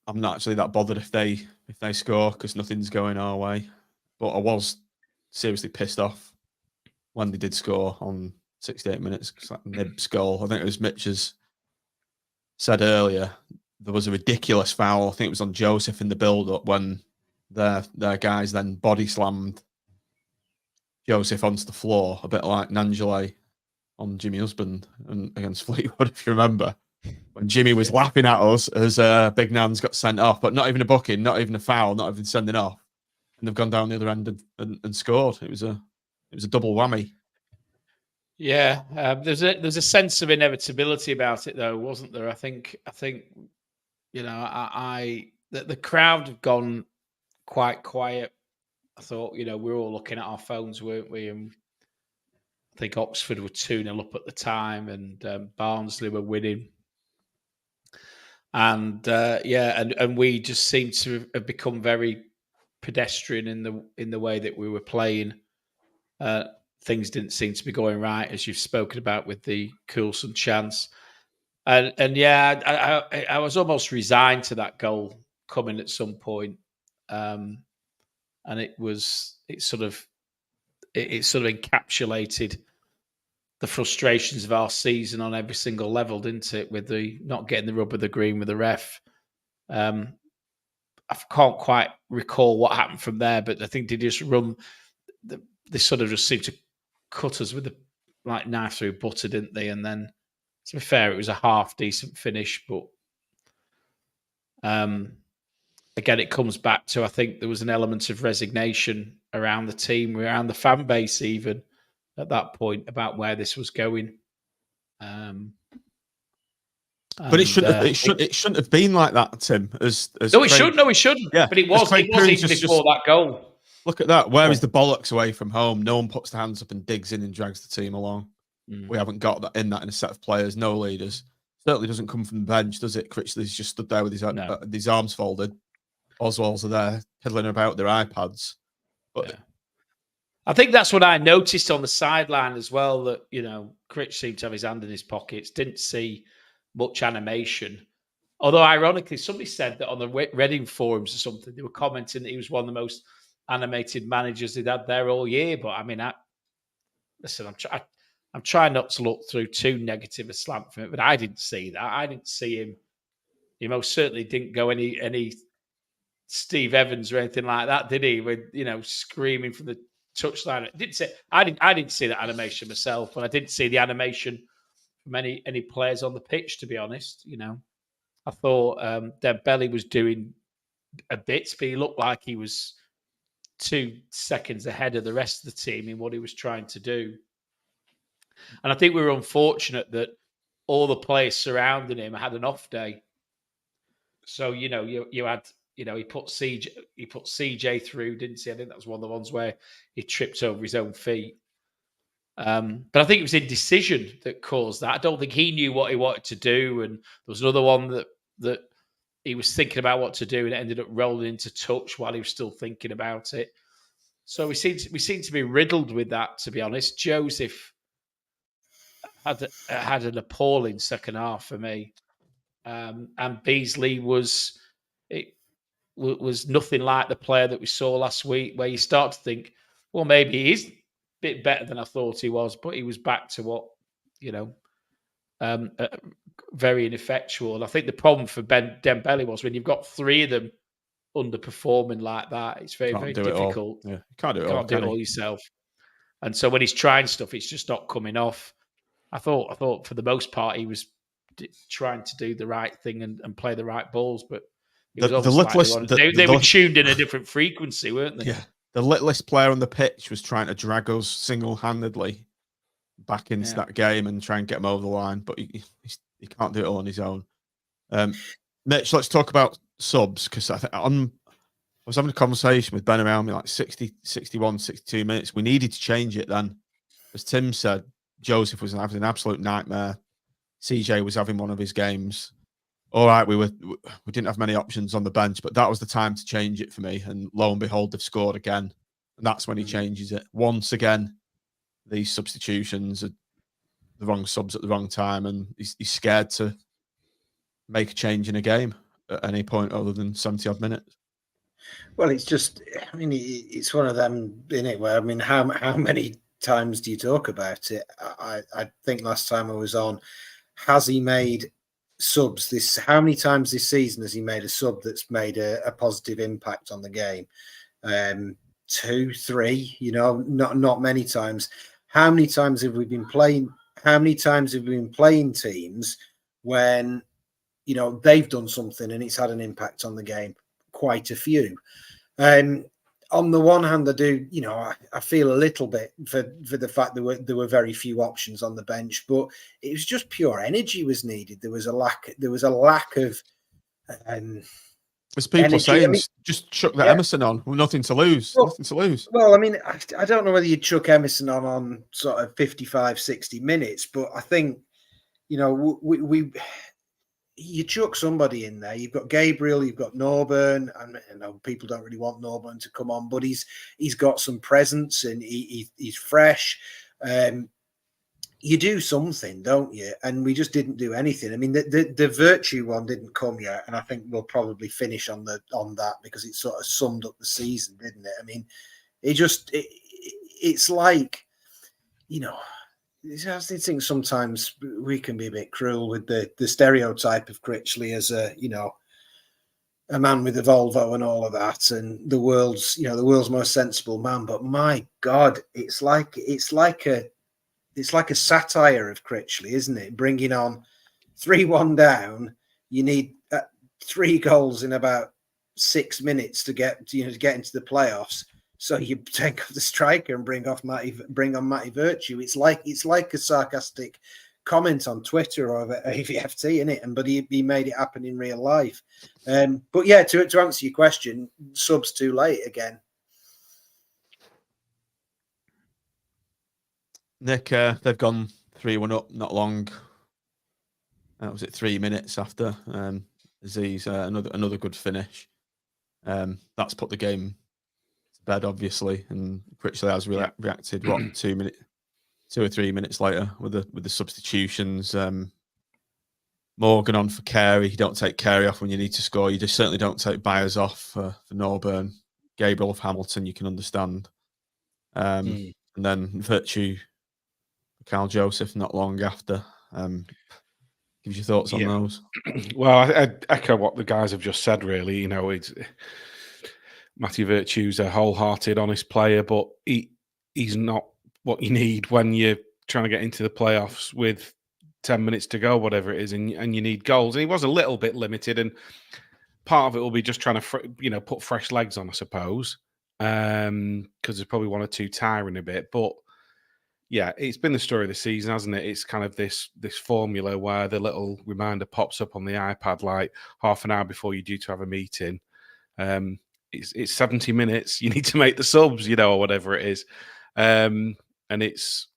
I'm not actually that bothered if they score because nothing's going our way. But I was seriously pissed off when they did score on 68 minutes. It's like Nib's goal. I think it was Mitch's said earlier. There was a ridiculous foul. I think it was on Joseph in the build-up when their guys then body slammed Joseph onto the floor, a bit like Nangele on Jimmy Husband and against Fleetwood, if you remember. When Jimmy was laughing at us as Big Nans got sent off, but not even a booking, not even a foul, not even sending off, and they've gone down the other end and scored. It was a double whammy. Yeah, there's a sense of inevitability about it, though, wasn't there? I think the crowd had gone quite quiet. I thought we were all looking at our phones, weren't we? And I think Oxford were 2-0 up at the time, and Barnsley were winning and and we just seem to have become very pedestrian in the way that we were playing. Things didn't seem to be going right, as you've spoken about with the Coulson chance, and I was almost resigned to that goal coming at some point, and it sort of encapsulated the frustrations of our season on every single level, didn't it? With the not getting the rub of the green with the ref. I can't quite recall what happened from there, but I think they just run. They sort of just seemed to cut us with a knife through butter, didn't they? And then, to be fair, it was a half decent finish, but again, it comes back to, I think there was an element of resignation around the team, around the fan base, even at that point, about where this was going. But it shouldn't have been like that, Tim. As no, it shouldn't. No, it shouldn't. Yeah, but it was even before that goal. Look at that. Where is the bollocks away from home? No one puts their hands up and digs in and drags the team along. We haven't got that in a set of players. No leaders. Certainly doesn't come from the bench, does it? Critchley's just stood there with his arms folded. Oswald's are there piddling about their iPads. But I think that's what I noticed on the sideline as well. That Critch seemed to have his hand in his pockets. Didn't see much animation. Although, ironically, somebody said that on the Reading forums or something, they were commenting that he was one of the most animated managers they'd had there all year. But I mean, I'm trying not to look through too negative a slant from it, but I didn't see that. I didn't see him. He most certainly didn't go any Steve Evans or anything like that, did he? With screaming from the touchline. I didn't see that animation myself, and I didn't see the animation from any players on the pitch. To be honest, I thought Dembele was doing a bit, but he looked like he was 2 seconds ahead of the rest of the team in what he was trying to do. And I think we were unfortunate that all the players surrounding him had an off day. So you had he put CJ through, didn't he? I think that was one of the ones where he tripped over his own feet. But I think it was indecision that caused that. I don't think he knew what he wanted to do, and there was another one that he was thinking about what to do, and it ended up rolling into touch while he was still thinking about it. So we seem to be riddled with that. To be honest, Joseph had an appalling second half for me, and Beasley was nothing like the player that we saw last week, where you start to think, well, maybe he is a bit better than I thought he was, but he was back to what very ineffectual. And I think the problem for Dembele was when you've got 3 of them underperforming like that, it's very, very difficult. You can't do it all yourself. And so when he's trying stuff, it's just not coming off. I thought for the most part he was trying to do the right thing and play the right balls, but they were tuned in a different frequency, weren't they? Yeah, the littlest player on the pitch was trying to drag us single-handedly back into that game and try and get him over the line, but he can't do it all on his own. Mitch, let's talk about subs, because I was having a conversation with Ben around me like 60, 61, 62 minutes. We needed to change it then. As Tim said, Joseph was having an absolute nightmare. CJ was having one of his games. All right, we didn't have many options on the bench, but that was the time to change it for me. And lo and behold, they've scored again. And that's when he changes it. Once again, these substitutions are the wrong subs at the wrong time, and he's scared to make a change in a game at any point other than 70-odd minutes. Well, it's just, I mean, it's one of them, isn't it, where, I mean, how many times do you talk about it? I think last time I was on, has he made subs how many times this season has he made a sub that's made a positive impact on the game? 2, 3, not many times. How many times have we been playing teams when they've done something and it's had an impact on the game? Quite a few. On the one hand, I do, I feel a little bit for the fact there were very few options on the bench, but it was just pure energy was needed. There was a lack of. As people saying, just chuck that Emerson on. Well, nothing to lose. Well, I mean, I don't know whether you'd chuck Emerson on sort of 55, 60 minutes, but I think, we you chuck somebody in there. You've got Gabriel, you've got Norburn, and I know people don't really want Norburn to come on, but he's got some presence and he's fresh. You do something, don't you? And we just didn't do anything. I mean, the virtue one didn't come yet, and I think we'll probably finish on that because it sort of summed up the season, didn't it? I mean, it's like, you know, I think sometimes we can be a bit cruel with the stereotype of Critchley as a man with a Volvo and all of that, and the world's most sensible man. But my God, it's like a satire of Critchley, isn't it? Bringing on 3-1 down, you need 3 goals in about 6 minutes to get into the playoffs. So you take off the striker and bring on Matty Virtue. It's like a sarcastic comment on Twitter or AVFT, isn't it? But he made it happen in real life. But yeah, to answer your question, subs too late again. Nick, they've gone 3-1 up not long. Was it 3 minutes after Aziz? Another good finish. That's put the game to bed, obviously, and Critchley has reacted. What 2 or 3 minutes later with the substitutions. Morgan on for Carey. You don't take Carey off when you need to score. You just certainly don't take Byers off for Norburn. Gabriel of Hamilton, you can understand. And then Virtue, Carl Joseph, not long after. Give us your thoughts on those. Well, I echo what the guys have just said, really. You know, it's Matthew Virtue's a wholehearted, honest player, but he's not what you need when you're trying to get into the playoffs with 10 minutes to go, whatever it is, and you need goals. And he was a little bit limited, and part of it will be just trying to, put fresh legs on, I suppose, because there's probably one or two tiring a bit. But yeah, it's been the story of the season, hasn't it? It's kind of this formula where the little reminder pops up on the iPad like half an hour before you're due to have a meeting. It's 70 minutes. You need to make the subs, or whatever it is, and it's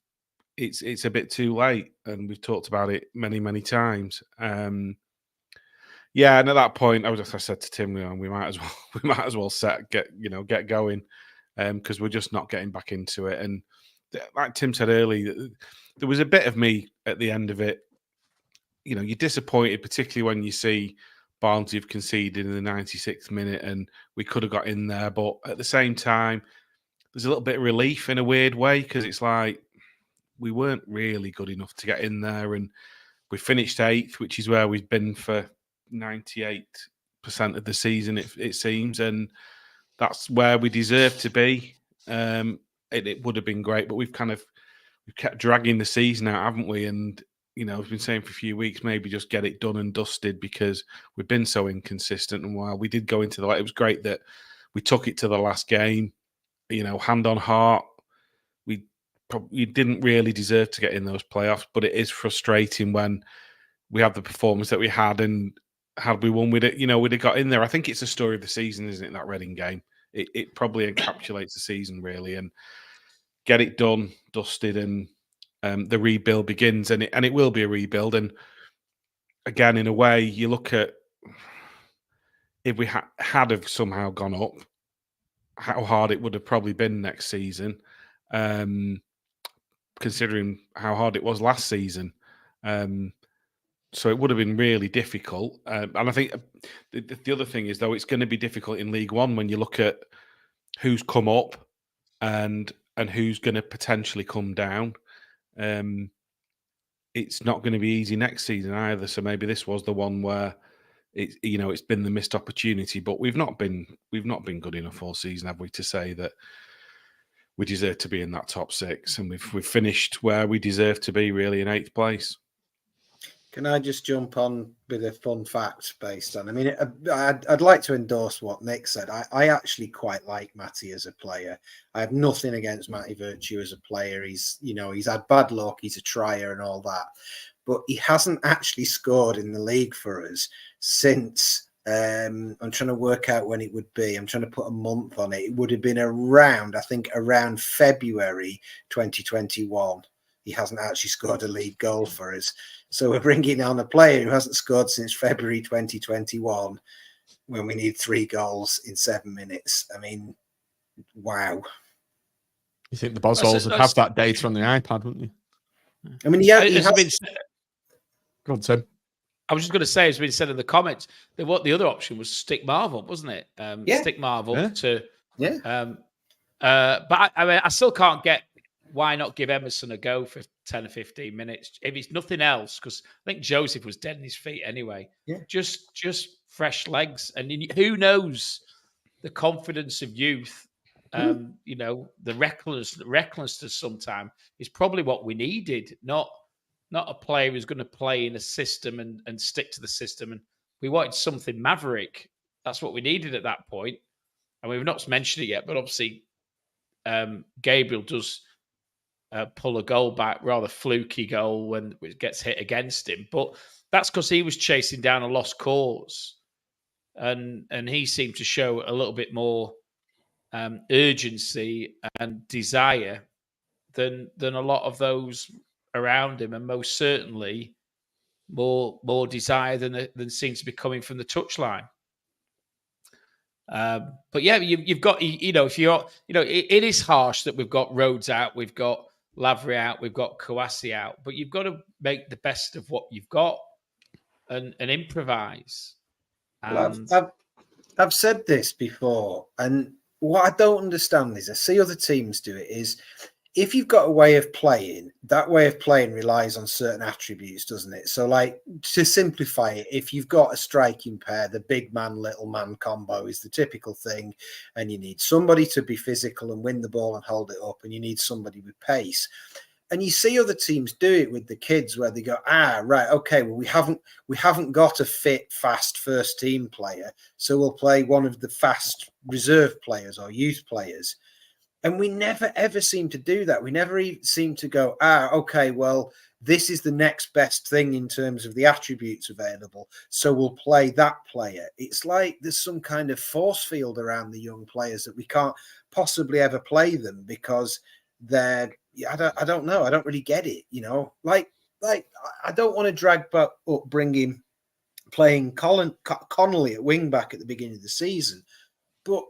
a bit too late. And we've talked about it many, many times. Yeah, and at that point, I said to Tim, we might as well get going, because we're just not getting back into it. And like Tim said earlier, there was a bit of me at the end of it. You're disappointed, particularly when you see Barnsley have conceded in the 96th minute, and we could have got in there. But at the same time, there's a little bit of relief in a weird way, because it's like we weren't really good enough to get in there, and we finished 8th, which is where we've been for 98% of the season, it seems, and that's where we deserve to be. It would have been great, but we've kept dragging the season out, haven't we? And we've been saying for a few weeks, maybe just get it done and dusted, because we've been so inconsistent. And while we did go into it was great that we took it to the last game. Hand on heart, we didn't really deserve to get in those playoffs, but it is frustrating when we have the performance that we had, and had we won with it, we'd have got in there. I think it's the story of the season, isn't it? That Reading game. It probably encapsulates the season, really, and get it done, dusted, and the rebuild begins, and it will be a rebuild. And again, in a way, you look at if we had have somehow gone up, how hard it would have probably been next season, considering how hard it was last season. So it would have been really difficult. And I think the other thing is, though, it's going to be difficult in League One when you look at who's come up and who's going to potentially come down. It's not going to be easy next season either. So maybe this was the one where it's been the missed opportunity. But we've not been good enough all season, have we, to say that we deserve to be in that top 6, and we've finished where we deserve to be, really, in 8th place. Can I just jump on with a fun fact based on? I mean, I'd like to endorse what Nick said. I actually quite like Matty as a player. I have nothing against Matty Virtue as a player. He's had bad luck. He's a trier and all that, but he hasn't actually scored in the league for us since. I'm trying to work out when it would be. I'm trying to put a month on it. It would have been around February 2021. he hasn't actually scored a league goal for us. So we're bringing on a player who hasn't scored since February 2021 when we need 3 goals in 7 minutes. I mean, wow. You think the Boswells would have that data on the iPad, wouldn't you? I mean, he has... Go on, Tim. I was just going to say, as been said in the comments, that what the other option was stick Marvel, wasn't it? Stick Marvel to... Yeah. But I mean, I still can't get why not give Emerson a go for 10 or 15 minutes if it's nothing else, because I think Joseph was dead in his feet anyway. Yeah. Just fresh legs, and who knows, the confidence of youth, the recklessness sometimes is probably what we needed, not a player who's going to play in a system and stick to the system. And we wanted something maverick. That's what we needed at that point. And we've not mentioned it yet, but obviously Gabriel does pull a goal back, rather fluky goal when it gets hit against him. But that's because he was chasing down a lost cause. And he seemed to show a little bit more urgency and desire than a lot of those around him, and most certainly more desire than seems to be coming from the touchline. But yeah, you've got, if you're, it is harsh that we've got Rhodes out, we've got Lavry out, we've got Kouassi out, but you've got to make the best of what you've got and improvise. Well, I've said this before, and what I don't understand is I see other teams do it is, if you've got a way of playing, that way of playing relies on certain attributes, doesn't it? So, like, to simplify it, if you've got a striking pair, the big man, little man combo is the typical thing, and you need somebody to be physical and win the ball and hold it up, and you need somebody with pace. And you see other teams do it with the kids, where they go, right, okay, well, we haven't got a fit, fast first team player, so we'll play one of the fast reserve players or youth players. And we never, ever seem to do that. We never seem to go, okay, well, this is the next best thing in terms of the attributes available, so we'll play that player. It's like there's some kind of force field around the young players that we can't possibly ever play them because they're, I don't know. I don't really get it, Like I don't want to drag up bringing playing Connolly at wing back at the beginning of the season, but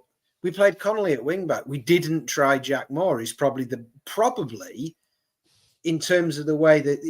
we played Connolly at wing back. We didn't try Jack Moore. He's probably in terms of the way that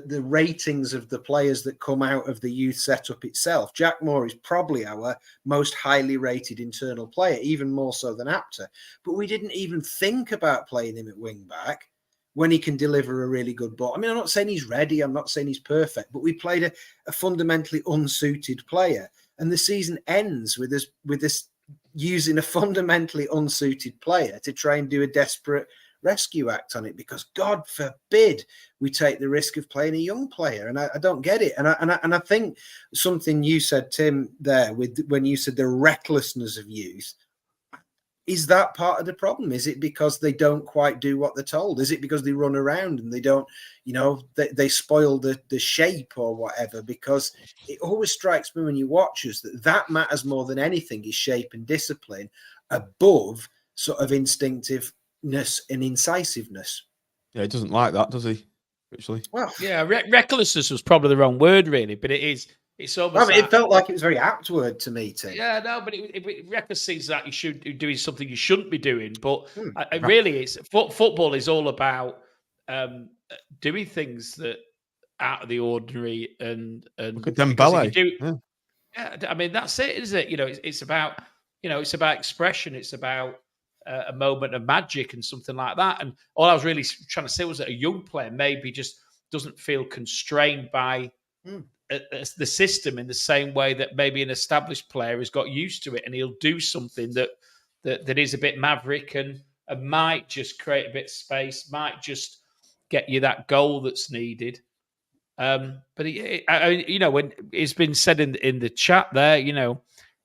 the ratings of the players that come out of the youth setup itself. Jack Moore is probably our most highly rated internal player, even more so than Apter. But we didn't even think about playing him at wing back when he can deliver a really good ball. I mean, I'm not saying he's ready. I'm not saying he's perfect, but we played a fundamentally unsuited player, and the season ends with this using a fundamentally unsuited player to try and do a desperate rescue act on it, because God forbid we take the risk of playing a young player. And I don't get it. And I think something you said, Tim, there when you said the recklessness of youth, is that part of the problem? Is it because they don't quite do what they're told? Is it because they run around and they don't, they spoil the shape or whatever? Because it always strikes me when you watch us that matters more than anything, is shape and discipline above sort of instinctiveness and incisiveness. Yeah, he doesn't like that, does he? Actually, well, yeah, recklessness was probably the wrong word, really, but it is. It's almost. It felt like it was a very apt word to me, Tim. Yeah, no, but it reckless seems that you should be doing something you shouldn't be doing. But really, it's football is all about doing things that out of the ordinary and look at Dembele. Yeah, I mean that's it, isn't it? It's about it's about expression. It's about a moment of magic and something like that. And all I was really trying to say was that a young player maybe just doesn't feel constrained by the system in the same way that maybe an established player has got used to it, and he'll do something that is a bit maverick and might just create a bit of space, might just get you that goal that's needed. But when it's been said in the chat there,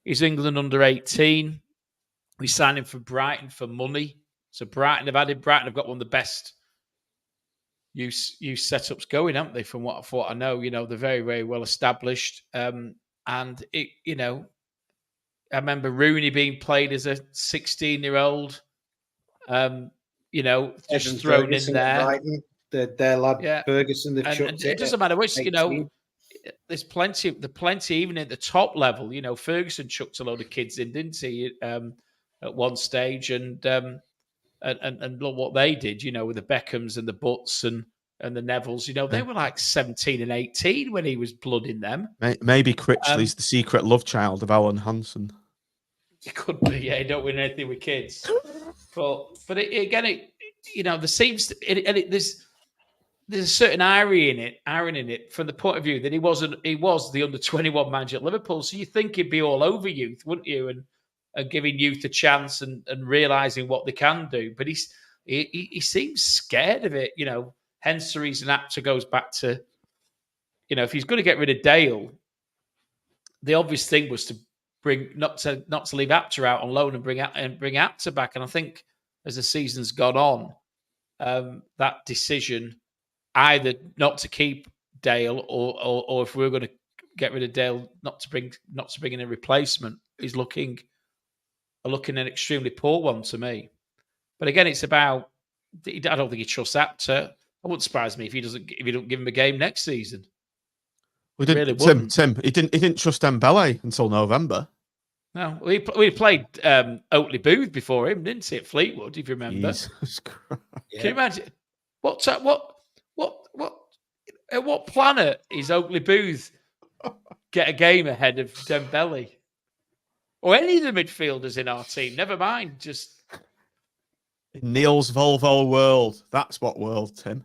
he's England under 18. We signed him for Brighton for money. So Brighton have got one of the best youth setups going, haven't they? From what I know, they're very, very well established. And it, I remember Rooney being played as a 16-year-old, just thrown in there. Their lad Ferguson, they've and chucked it doesn't matter which, 18. There's plenty even at the top level. Ferguson chucked a load of kids in, didn't he? At one stage, and look what they did. With the Beckhams and the Butts and the Nevilles. They were like 17 and 18 when he was blooding them. Maybe Critchley's the secret love child of Alan Hansen. It could be. Yeah, he don't win anything with kids. But there seems to, there's a certain irony in it from the point of view that he was the under-21 manager at Liverpool. So you think he'd be all over youth, wouldn't you? And giving youth a chance and realizing what they can do. But he seems scared of it, hence the reason Apter goes back to, if he's going to get rid of Dale, the obvious thing was to bring, not to leave Apter out on loan and bring Apter back. And I think as the season's gone on, that decision, either not to keep Dale or if we're going to get rid of Dale, not to bring in a replacement, is looking an extremely poor one to me. But again, it's about, I don't think he trusts Apter. It wouldn't surprise me if he don't give him a game next season. We didn't, Tim. He didn't trust Dembele until November. No, we played Oakley Booth before him, didn't he, at Fleetwood? If you remember. Jesus Christ. Can you imagine at what planet is Oakley Booth get a game ahead of Dembele or any of the midfielders in our team? Never mind, just in Neil's Volvo world. That's what world, Tim.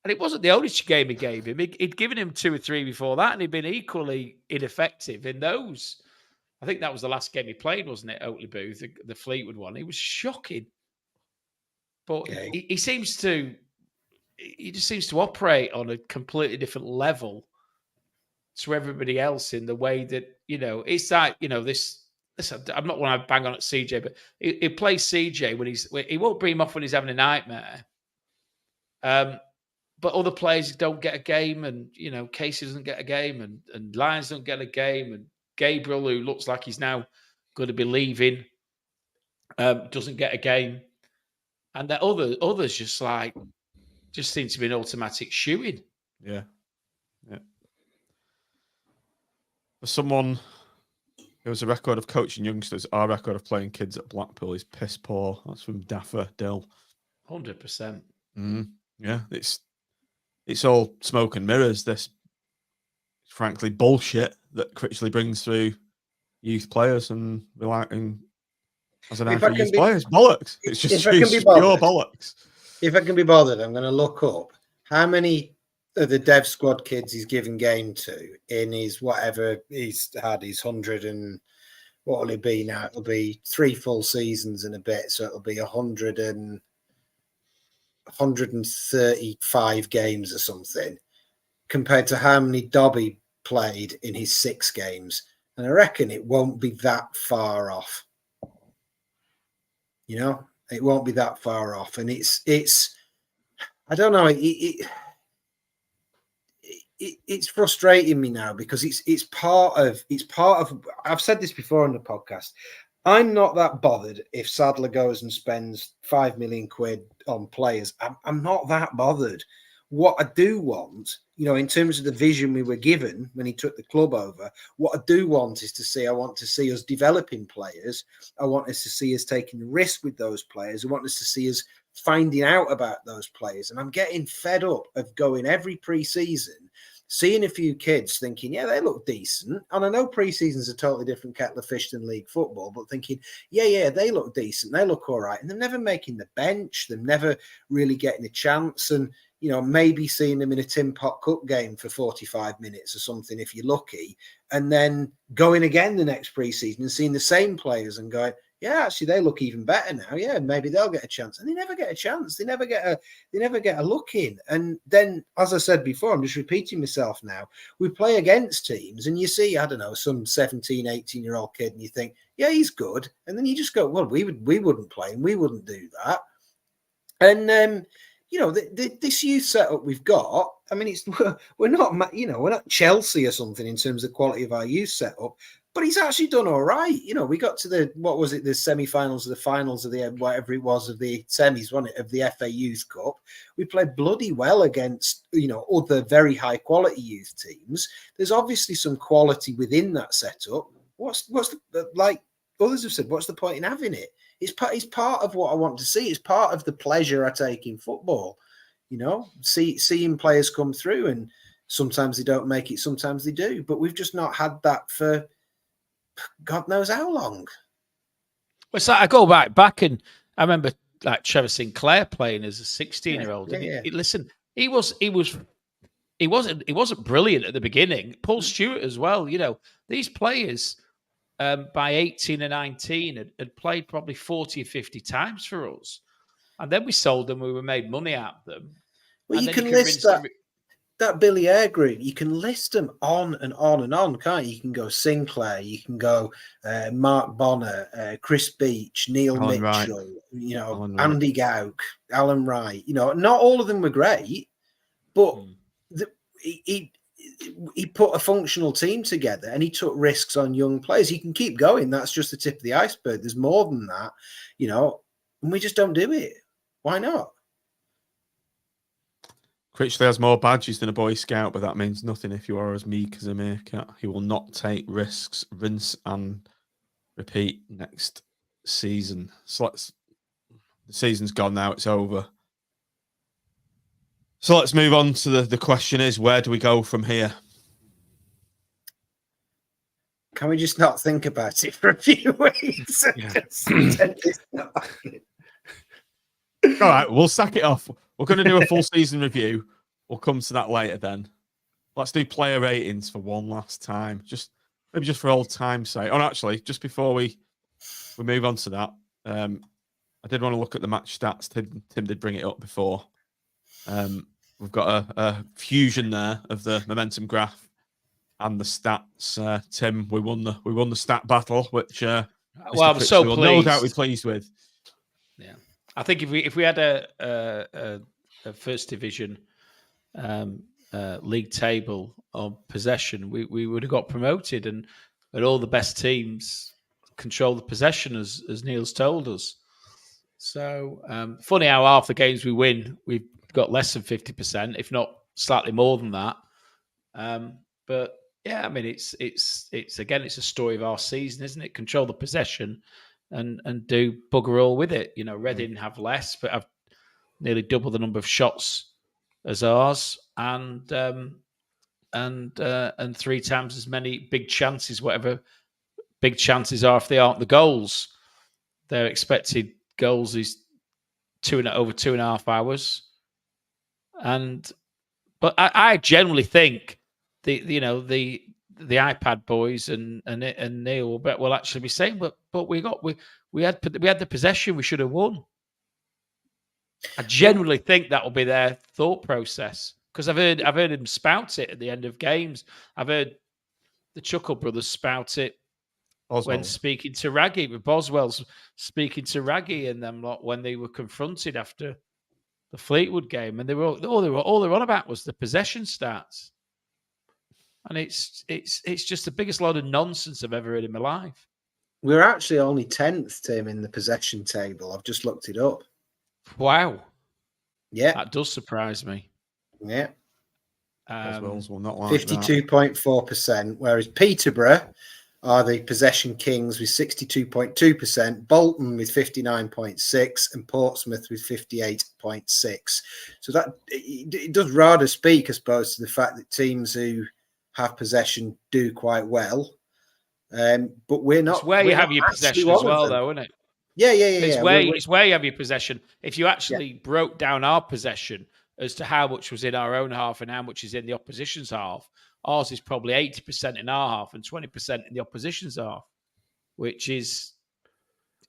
And it wasn't the only game he gave him. He'd given him 2 or 3 before that, and he'd been equally ineffective in those. I think that was the last game he played, wasn't it, Oakley Booth, the Fleetwood one? He was shocking. But he just seems to operate on a completely different level to everybody else in the way that, it's like, this. I'm not want to bang on at CJ, but he plays CJ when he won't bring him off when he's having a nightmare. But other players don't get a game, and Casey doesn't get a game, and Lyons don't get a game, and Gabriel, who looks like he's now going to be leaving, doesn't get a game, and that others just seem to be an automatic shooting. Yeah. For someone who has a record of coaching youngsters, our record of playing kids at Blackpool is piss poor. That's from Daffer Dill. 100%. Yeah, it's all smoke and mirrors. This, frankly, bullshit that Critchley brings through youth players and relying as an for youth players. Bollocks. It's just pure bollocks. If I can be bothered, I'm going to look up how many of the dev squad kids he's given game to in his whatever he's had, his 100 and what will it be now? It'll be 3 full seasons and a bit, so it'll be 135 games or something, compared to how many Dobby played in his 6 games. And I reckon it won't be that far off. It won't be that far off. And it's I don't know, it's frustrating me now because it's part of I've said this before on the podcast. I'm not that bothered if Sadler goes and spends 5 million quid on players. I'm not that bothered. What I do want, in terms of the vision we were given when he took the club over, what I do want is I want to see us developing players. I want us to see us taking the risk with those players. I want us to see us finding out about those players. And I'm getting fed up of going every pre-season, seeing a few kids thinking, yeah, they look decent. And I know pre-season's a totally different kettle of fish than league football, but thinking, yeah, they look decent. They look all right. And they're never making the bench. They're never really getting a chance. And, maybe seeing them in a Tin Pot Cup game for 45 minutes or something, if you're lucky. And then going again the next pre-season and seeing the same players and going, yeah, actually, they look even better now. Yeah, maybe they'll get a chance. And they never get a chance. They never get a look in. And then, as I said before, I'm just repeating myself now. We play against teams and you see, I don't know, some 17, 18-year-old kid and you think, yeah, he's good. And then you just go, well, we wouldn't play and we wouldn't do that. And this youth setup we've got, I mean, we're not Chelsea or something in terms of the quality of our youth setup. But he's actually done all right. You know, we got to the semi-finals of the finals of the whatever it was of the semis, wasn't it, of the FA Youth Cup. We played bloody well against, other very high quality youth teams. There's obviously some quality within that setup. What's like others have said, what's the point in having it? It's part of what I want to see. It's part of the pleasure I take in football. Seeing players come through, and sometimes they don't make it, sometimes they do. But we've just not had that for God knows how long. Well, it's like I go back and I remember like Trevor Sinclair playing as a 16-year-old. Listen, he wasn't brilliant at the beginning. Paul Stewart as well. These players by 18 and 19 had played probably 40 or 50 times for us, and then we sold them. We made money out of them. Well, you can list that Billy Eyre group. You can list them on and on and on, can't you? You can go Sinclair, you can go Mark Bonner, Chris Beach, Neil Mitchell, Andy Gauk, Alan Wright. Not all of them were great, but he put a functional team together and he took risks on young players. He can keep going. That's just the tip of the iceberg. There's more than that, and we just don't do it. Why not? Critchley has more badges than a Boy Scout, but that means nothing if you are as meek as a meerkat. He will not take risks. Rinse and repeat next season. So the season's gone now. It's over. So let's move on to the question is, where do we go from here? Can we just not think about it for a few weeks? All right, we'll sack it off. We're going to do a full season review. We'll come to that later then. Let's do player ratings for one last time. Maybe just for old time's sake. Oh, actually, just before we move on to that, I did want to look at the match stats. Tim did bring it up before. We've got a fusion there of the momentum graph and the stats. Tim, we won the stat battle, which I'm so pleased. No doubt we're pleased with. Yeah, I think if we had a first division league table on possession, we would have got promoted, and all the best teams control the possession, as Neil's told us. So funny how half the games we win, we've got less than 50%, if not slightly more than that. But yeah, I mean, it's again, it's a story of our season, isn't it? Control the possession and do bugger all with it. Reading have less, but have nearly double the number of shots as ours, and 3 times as many big chances, whatever big chances are if they aren't the goals. Their expected goals is over 2.5 hours. But I generally think the iPad boys and Neil will actually be saying, but we had the possession, we should have won. I generally think that will be their thought process, because I've heard him spout it at the end of games. I've heard the Chuckle brothers spout it when speaking to Raggy, with Boswell's speaking to Raggy and them lot when they were confronted after the Fleetwood game, and all they were on about was the possession stats, and it's just the biggest load of nonsense I've ever heard in my life. We're actually only 10th, Tim, in the possession table. I've just looked it up. Wow. Yeah. That does surprise me. Yeah. Boswell's will not like 52.4%, whereas Peterborough are the possession kings with 62.2%, Bolton with 59.6%, and Portsmouth with 58.6%. So that it does rather speak, I suppose, to the fact that teams who have possession do quite well. But we're not. It's where you have your possession as well, though, isn't it? Yeah. It's where you have your possession. If you actually broke down our possession as to how much was in our own half and how much is in the opposition's half, ours is probably 80% in our half and 20% in the opposition's half, which is,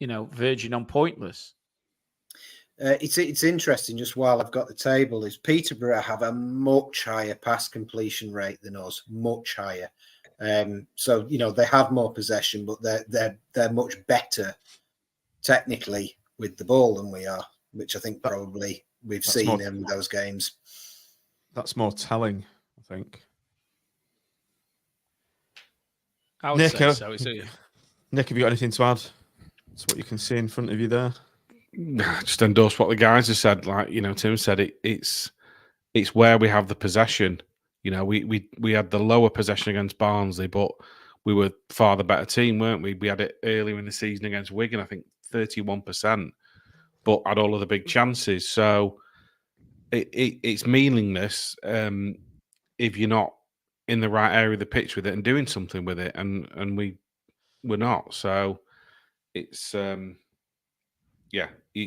verging on pointless. It's interesting, just while I've got the table, is Peterborough have a much higher pass completion rate than us, much higher. So they have more possession, but they're much better technically with the ball than we are, which I think probably we've seen in those games. That's more telling, I think. I would Nick, say so. Nick, have you got anything to add? That's what you can see in front of you there. Just endorse what the guys have said. Like, Tim said, it's where we have the possession. We had the lower possession against Barnsley, but we were far the better team, weren't we? We had it earlier in the season against Wigan, I think 31%, but had all of the big chances. So it's meaningless if you're not in the right area of the pitch with it and doing something with it, and we're not. So it's you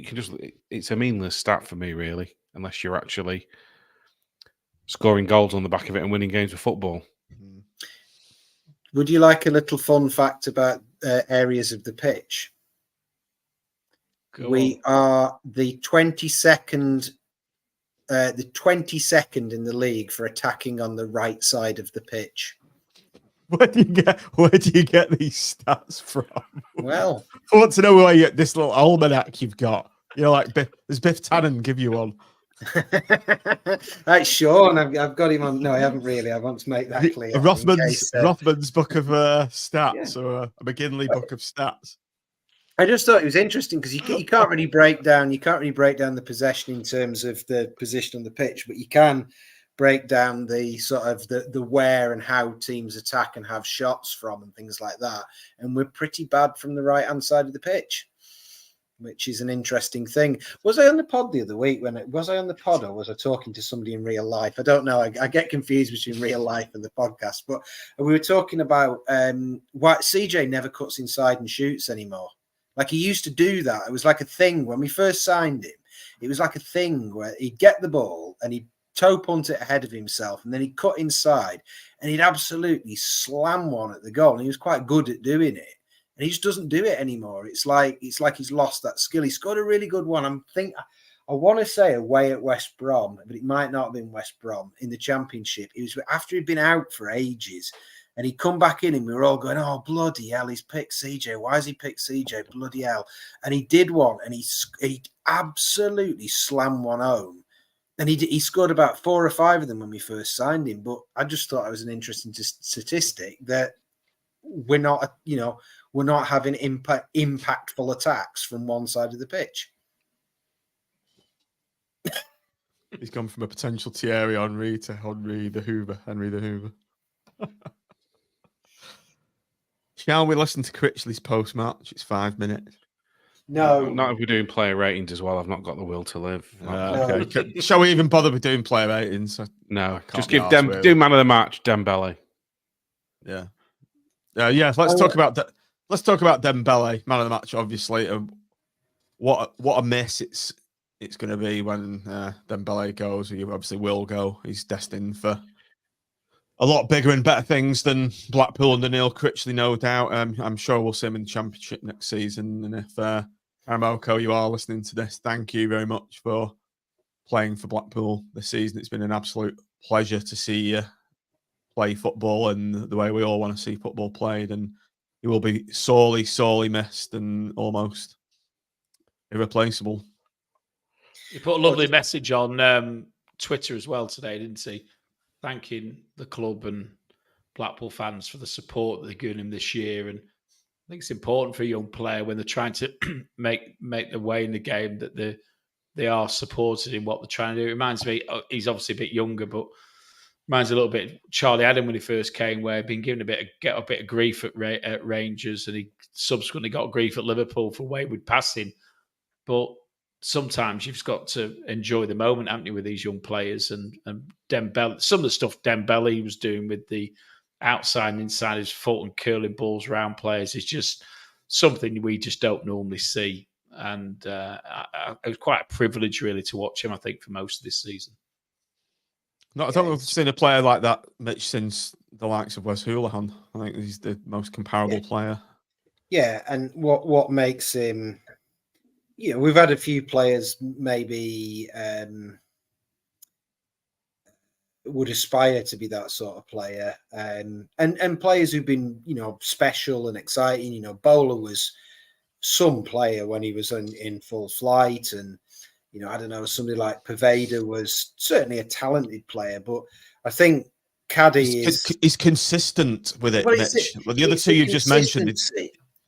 can it's a meaningless stat for me, really, unless you're actually scoring goals on the back of it and winning games of football. Would you like a little fun fact about areas of the pitch? We are the 22nd in the league for attacking on the right side of the pitch. Where do you get these stats from? Well, I want to know where you get this little almanac you've got. Like does Biff Tannen give you one? That's Sean. I've got him on. No, I haven't really. I want to make that clear. Rothman's book of stats, or a McGinley book of stats. I just thought it was interesting because you can't really break down the possession in terms of the position on the pitch, but you can break down the sort of the where and how teams attack and have shots from and things like that. And we're pretty bad from the right hand side of the pitch, which is an interesting thing. Was I on the pod the other week? Was I on the pod, or was I talking to somebody in real life? I don't know. I get confused between real life and the podcast. But we were talking about why CJ never cuts inside and shoots anymore. Like he used to do that. It was like a thing when we first signed him. It was like a thing where he'd get the ball and he'd toe punt it ahead of himself, and then he'd cut inside and he'd absolutely slam one at the goal. And he was quite good at doing it. And he just doesn't do it anymore. It's like he's lost that skill. He scored a really good one. I want to say away at West Brom, but it might not have been West Brom in the Championship. It was after he'd been out for ages, and he'd come back in, and we were all going, "Oh bloody hell, he's picked CJ. Why has he picked CJ? Bloody hell!" And he did one, and he absolutely slammed one home. And he scored about 4 or 5 of them when we first signed him. But I just thought it was an interesting statistic that we're not having impactful attacks from one side of the pitch. He's gone from a potential Thierry Henry to Henry the Hoover. Shall we listen to Critchley's post-match? It's 5 minutes. No. Not if we're doing player ratings as well. I've not got the will to live. Okay. Shall we even bother with doing player ratings? No. Just give do man of the match, Dembele. Yeah. Let's talk about Dembele, man of the match. Obviously, what a miss it's going to be when Dembele goes. He obviously will go. He's destined for a lot bigger and better things than Blackpool under Neil Critchley, no doubt. I'm sure we'll see him in the Championship next season. And if Aramoko, you are listening to this, thank you very much for playing for Blackpool this season. It's been an absolute pleasure to see you play football and the way we all want to see football played. And he will be sorely, sorely missed and almost irreplaceable. He put a lovely message on Twitter as well today, didn't he? Thanking the club and Blackpool fans for the support that they're giving him this year. And I think it's important for a young player when they're trying to make their way in the game that they are supported in what they're trying to do. It reminds me, he's obviously a bit younger, but reminds me a little bit of Charlie Adam when he first came, where he'd been given a bit of grief at Rangers, and he subsequently got grief at Liverpool for wayward passing. But sometimes you've just got to enjoy the moment, haven't you, with these young players? And Dembele, some of the stuff Dembele was doing with the outside and inside his foot and curling balls around players is just something we just don't normally see. And it was quite a privilege, really, to watch him, I think, for most of this season. I don't know if I've seen a player like that, Mitch, since the likes of Wes Hoolahan. I think he's the most comparable player. Yeah, and what makes him... we've had a few players maybe would aspire to be that sort of player, and players who've been special and exciting. Bowler was some player when he was in full flight, and I don't know, somebody like Poveda was certainly a talented player, but I think Caddy is he's consistent with it, well, Mitch. Well, the other two you just mentioned,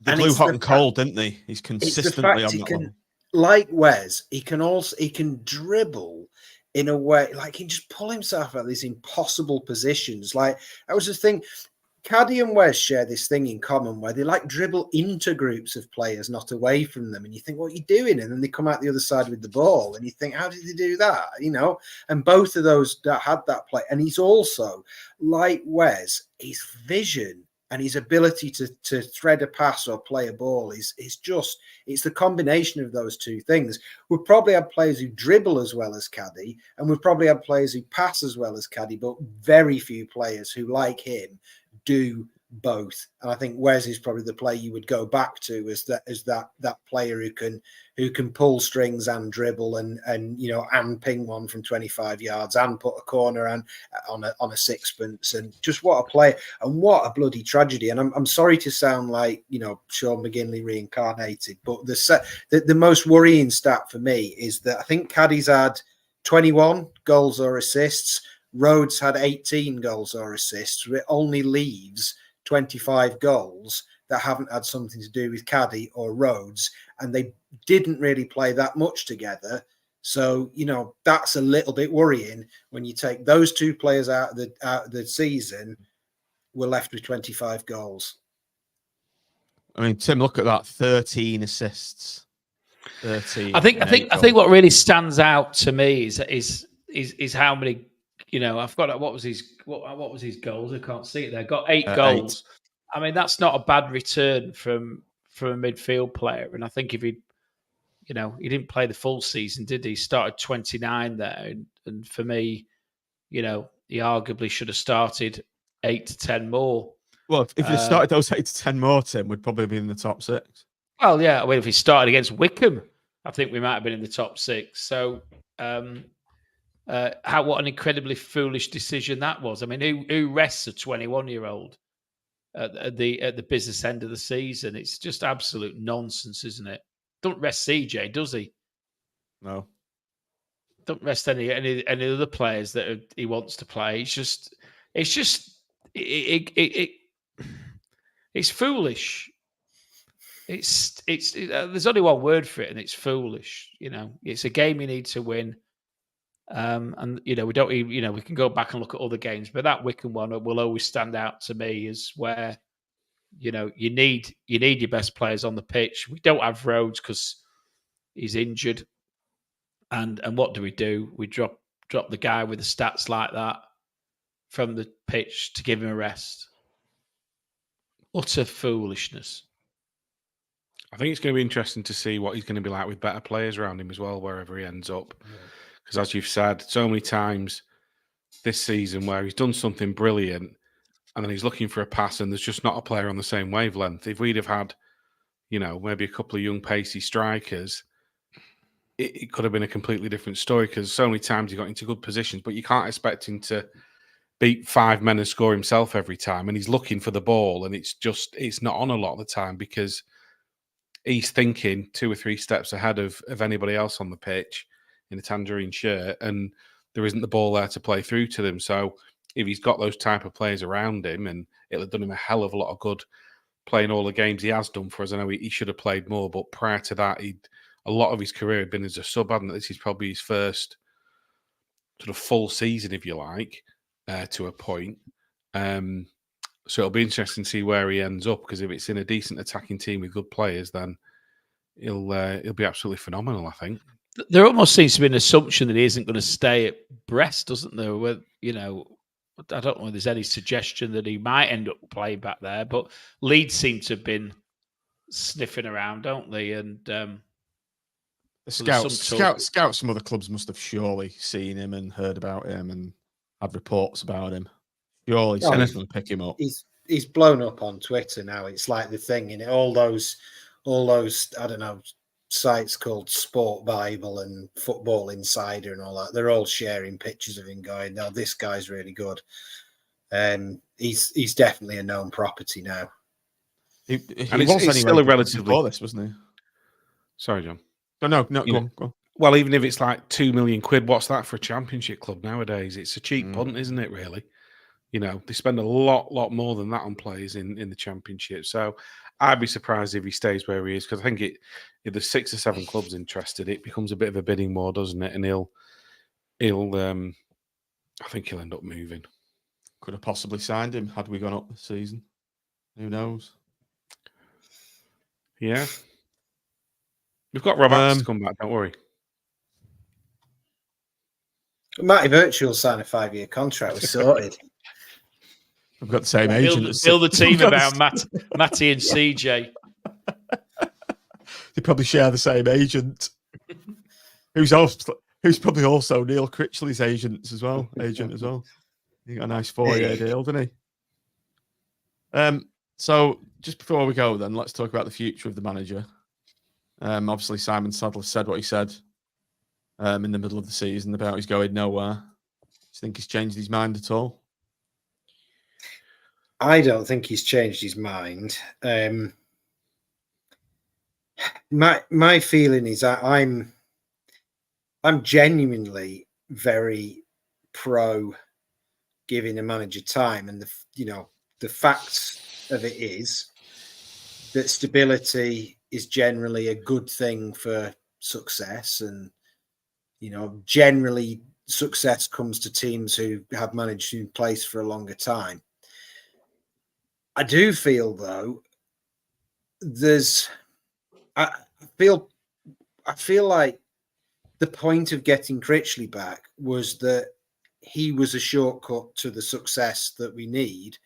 they blew hot and cold, didn't they? He's consistently on that level. Like Wes, he can dribble in a way, like he can just pull himself out of these impossible positions. Like that was the thing. Caddy and Wes share this thing in common where they like dribble into groups of players, not away from them. And you think, what are you doing? And then they come out the other side with the ball and you think, how did they do that? You know, and both of those that had that play. And he's also, like Wes, his vision and his ability to thread a pass or play a ball is just, it's the combination of those two things. We've probably had players who dribble as well as Caddy, and we've probably had players who pass as well as Caddy, but very few players who, like him, do both. And I think Wes is probably the player you would go back to as that player who can pull strings and dribble and you know, and ping one from 25 yards and put a corner and on a sixpence. And just what a player, and what a bloody tragedy. And I'm sorry to sound like, you know, Sean McGinley reincarnated, but the most worrying stat for me is that I think Caddy's had 21 goals or assists. Rhodes had 18 goals or assists. It only leaves 25 goals that haven't had something to do with Caddy or Rhodes, and they didn't really play that much together. So, you know, that's a little bit worrying. When you take those two players out of the season, we're left with 25 goals. I mean, Tim, look at that, 13 assists. 13. I think what really stands out to me is how many. You know, I've got what was his goals? I can't see it there. Got 8 goals. 8. I mean, that's not a bad return from a midfield player. And I think if he didn't play the full season, did he? He started 29 there, and for me, you know, he arguably should have started 8 to 10 more. Well, if he started those 8 to 10 more, Tim would probably be in the top 6. Well, yeah. I mean, if he started against Wickham, I think we might have been in the top 6. So. What an incredibly foolish decision that was. I mean, who rests a 21-year-old at the business end of the season? It's just absolute nonsense, isn't it? Don't rest CJ, does he? No. Don't rest any other players that he wants to play. It's foolish. There's only one word for it, and it's foolish. You know, it's a game you need to win. And you know, we can go back and look at other games, but that Wickham one will always stand out to me as where, you know, you need your best players on the pitch. We don't have Rhodes because he's injured, and what do? We drop the guy with the stats like that from the pitch to give him a rest. Utter foolishness. I think it's going to be interesting to see what he's going to be like with better players around him as well, wherever he ends up. Because as you've said so many times this season where he's done something brilliant and then he's looking for a pass and there's just not a player on the same wavelength. If we'd have had, you know, maybe a couple of young pacey strikers, it could have been a completely different story, because so many times he got into good positions, but you can't expect him to beat 5 men and score himself every time. And he's looking for the ball and it's not on a lot of the time because he's thinking 2 or 3 steps ahead of anybody else on the pitch in a tangerine shirt, and there isn't the ball there to play through to them. So if he's got those type of players around him, and it'll have done him a hell of a lot of good playing all the games he has done for us. I know he should have played more, but prior to that, a lot of his career had been as a sub, hadn't it? This is probably his first sort of full season, if you like, to a point. So it'll be interesting to see where he ends up, because if it's in a decent attacking team with good players, then he'll be absolutely phenomenal, I think. There almost seems to be an assumption that he isn't going to stay at Brest, doesn't there? Where, you know, I don't know if there's any suggestion that he might end up playing back there, but Leeds seem to have been sniffing around, don't they? And the scouts from other clubs must have surely seen him and heard about him and had reports about him. Surely someone's going to pick him up. He's blown up on Twitter now. It's like the thing, in all those I don't know, sites called Sport Bible and Football Insider and all that. They're all sharing pictures of him going, "No, this guy's really good." He's definitely a known property now. He was still a relatively this, wasn't he? Sorry, John. No. Go on. Well, even if it's like £2 million, what's that for a championship club nowadays? It's a cheap punt, isn't it? Really. They spend a lot more than that on players in the Championship. So I'd be surprised if he stays where he is, because I think if there's 6 or 7 clubs interested, it becomes a bit of a bidding war, doesn't it? And he'll I think he'll end up moving. Could have possibly signed him had we gone up this season. Who knows? Yeah. We've got Rob Apps to come back, don't worry. Matty Virtual signed a 5-year contract. We're sorted. We've got the same agent. Build a team about Matty and CJ. They probably share the same agent. Who's probably also Neil Critchley's agent as well. He got a nice 4-year deal, didn't he? So just before we go, then let's talk about the future of the manager. Obviously, Simon Sadler said what he said in the middle of the season about he's going nowhere. Do you think he's changed his mind at all? I don't think he's changed his mind. My feeling is that I'm genuinely very pro giving a manager time, and the facts of it is that stability is generally a good thing for success, and generally success comes to teams who have managed in place for a longer time. I do feel though I feel like the point of getting Critchley back was that he was a shortcut to the success that we need,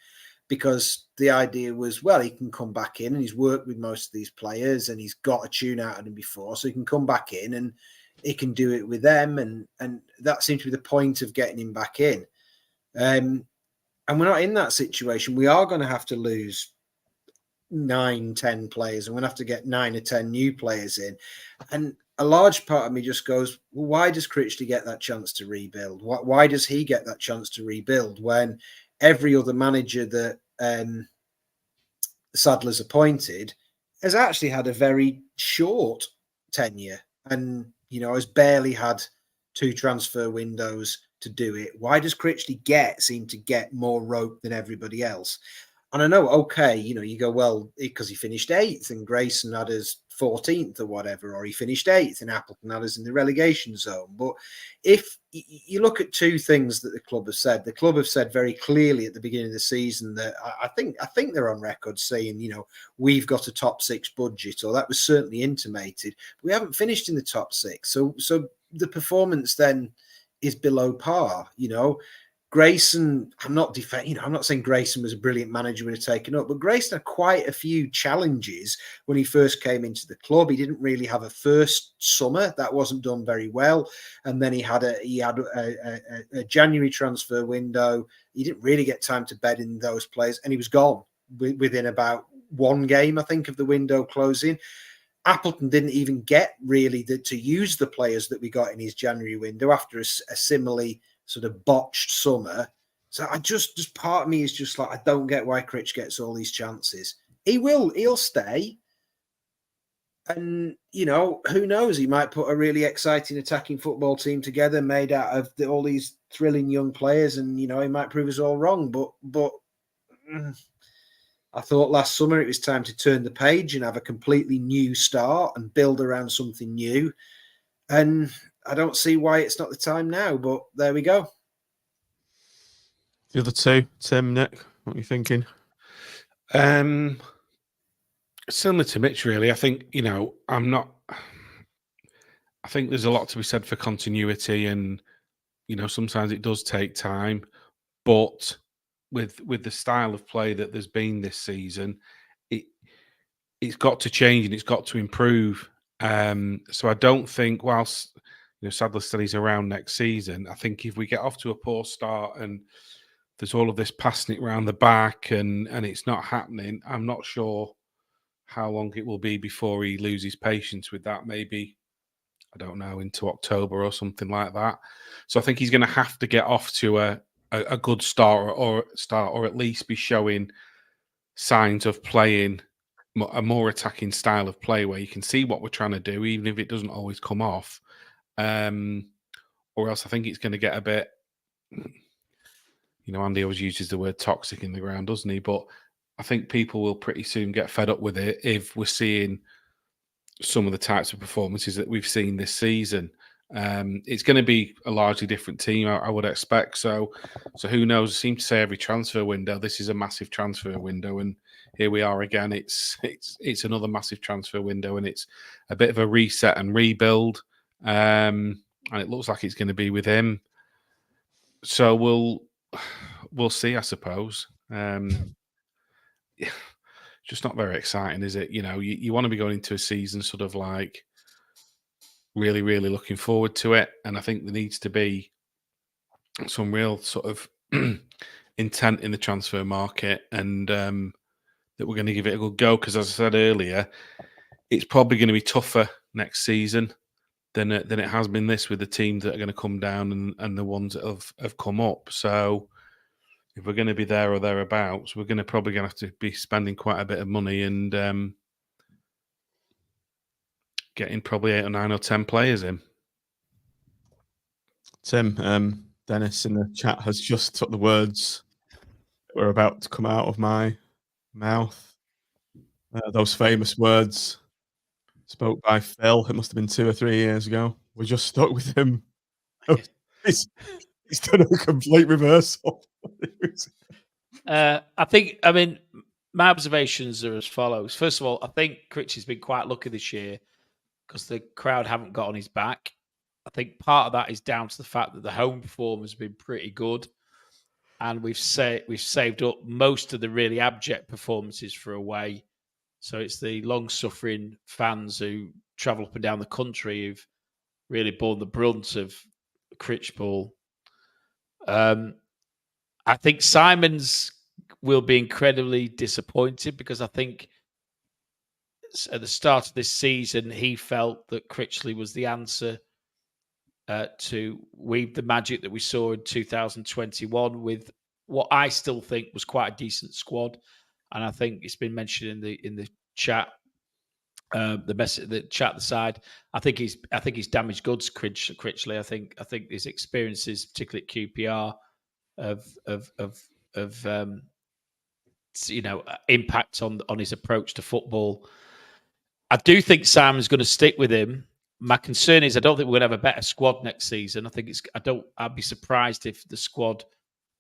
because the idea was, well, he can come back in and he's worked with most of these players and he's got a tune out of them before, so he can come back in and he can do it with them, and that seemed to be the point of getting him back in. And we're not in that situation. We are going to have to lose 9-10 players, and we're going to have to get 9 or 10 new players in. And a large part of me just goes, well, why does Critchley get that chance to rebuild? Why does he get that chance to rebuild when every other manager that Sadler's appointed has actually had a very short tenure and, has barely had 2 transfer windows to do it? Why does Critchley seem to get more rope than everybody else? And I know, okay, you go, well, because he finished 8th and Grayson had us 14th or whatever, or he finished 8th and Appleton had us in the relegation zone. But if you look at 2 things that the club have said very clearly at the beginning of the season that I think they're on record saying, we've got a top 6 budget, or that was certainly intimated. We haven't finished in the top 6. So the performance then is below par. Grayson, I'm not saying Grayson was a brilliant manager when he taken up, but Grayson had quite a few challenges when he first came into the club. He didn't really have a first summer. That wasn't done very well. And then he had a January transfer window. He didn't really get time to bed in those players, and he was gone within about 1 game, I think, of the window closing. Appleton didn't even get really to use the players that we got in his January window after a similarly sort of botched summer. So just part of me is just like, I don't get why Critch gets all these chances. He'll stay. And, who knows? He might put a really exciting attacking football team together made out of all these thrilling young players, and, he might prove us all wrong. But I thought last summer it was time to turn the page and have a completely new start and build around something new. And I don't see why it's not the time now, but there we go. The other 2, Tim, Nick, what are you thinking? Similar to Mitch, really. I think, I think there's a lot to be said for continuity, and, sometimes it does take time, but with the style of play that there's been this season, it's got to change and it's got to improve. So I don't think, whilst Sadler still is around next season, I think if we get off to a poor start and there's all of this passing it around the back and it's not happening, I'm not sure how long it will be before he loses patience with that. Maybe, I don't know, into October or something like that. So I think he's going to have to get off to a good start, or at least be showing signs of playing a more attacking style of play where you can see what we're trying to do, even if it doesn't always come off. Or else I think it's going to get a bit Andy always uses the word toxic in the ground, doesn't he? But I think people will pretty soon get fed up with it if we're seeing some of the types of performances that we've seen this season. It's going to be a largely different team, I would expect. So who knows? I seem to say every transfer window, this is a massive transfer window, and here we are again. It's another massive transfer window, and it's a bit of a reset and rebuild. And it looks like it's going to be with him. So we'll see, I suppose. Just not very exciting, is it? You want to be going into a season sort of like really, really looking forward to it. And I think there needs to be some real sort of intent in the transfer market, and that we're going to give it a good go. Because as I said earlier, it's probably going to be tougher next season than it has been this, with the teams that are going to come down and the ones that have come up. So if we're going to be there or thereabouts, we're probably going to have to be spending quite a bit of money and getting probably 8 or 9 or 10 players in. Tim, Dennis in the chat has just took the words that were about to come out of my mouth. Those famous words spoke by Phil. It must have been 2 or 3 years ago. We're just stuck with him. He's done a complete reversal. I mean, my observations are as follows. First of all, I think Critch has been quite lucky this year because the crowd haven't got on his back. I think part of that is down to the fact that the home form has been pretty good, and we've saved up most of the really abject performances for away. So it's the long-suffering fans who travel up and down the country who've really borne the brunt of Critch ball. I think Simons will be incredibly disappointed because I think at the start of this season, he felt that Critchley was the answer to weave the magic that we saw in 2021 with what I still think was quite a decent squad. And I think it's been mentioned in the chat, the chat aside. I think he's damaged goods, Critchley. I think his experiences, particularly at QPR, of impact on his approach to football. I do think Simon's going to stick with him. My concern is I don't think we're going to have a better squad next season. I'd be surprised if the squad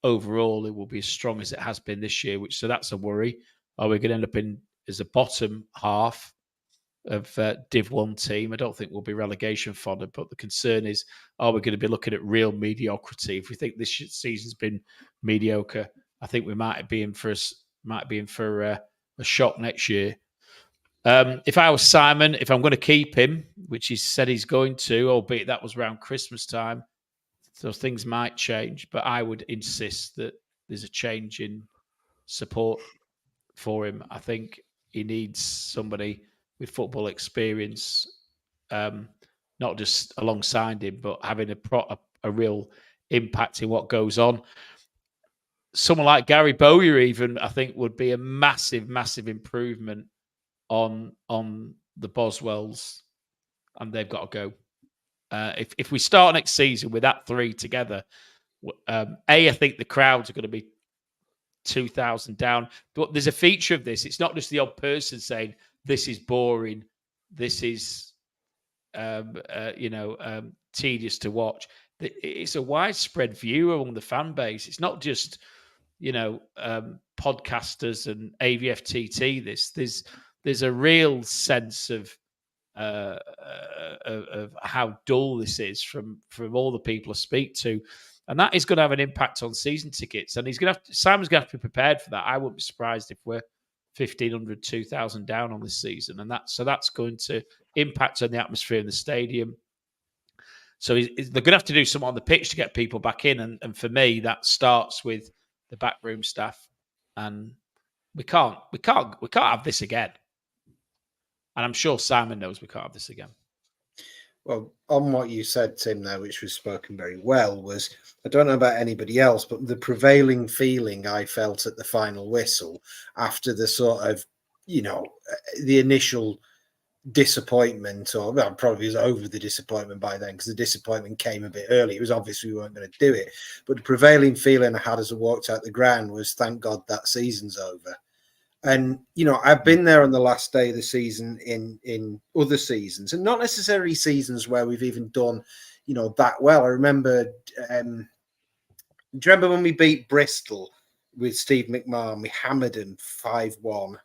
overall it will be as strong as it has been this year. So that's a worry. Are we going to end up as a bottom half of Div 1 team? I don't think we'll be relegation fodder, but the concern is, are we going to be looking at real mediocrity? If we think this season's been mediocre, I think we might be in for a shock next year. If I was Simon, if I'm going to keep him, which he said he's going to, albeit that was around Christmas time, so things might change, but I would insist that there's a change in support for him. I think he needs somebody with football experience, not just alongside him, but having a real impact in what goes on. Someone like Gary Bowyer, even, I think, would be a massive, massive improvement on the Boswells, and they've got to go. If we start next season with that three together, I think the crowds are going to be 2,000 down. But there's a feature of this. It's not just the odd person saying, this is boring, this is tedious to watch. It's a widespread view among the fan base. It's not just podcasters and AVFTT. There's a real sense of how dull this is from all the people I speak to, and that is going to have an impact on season tickets. And Simon's going to have to be prepared for that. I wouldn't be surprised if we're 1,500, 2,000 down on this season, and that's going to impact on the atmosphere in the stadium. So they're going to have to do something on the pitch to get people back in, and for me, that starts with the backroom staff, and we can't have this again. And I'm sure Simon knows we can't have this again. Well, on what you said, Tim, there, which was spoken very well, was, I don't know about anybody else, but the prevailing feeling I felt at the final whistle after the sort of, the initial disappointment, or well, probably was over the disappointment by then, because the disappointment came a bit early. It was obvious we weren't going to do it. But the prevailing feeling I had as I walked out the ground was, thank God that season's over. And, you know, I've been there on the last day of the season in other seasons, and not necessarily seasons where we've even done, you know, that well. I remember, do you remember when we beat Bristol with Steve McMahon? We hammered them 5-1.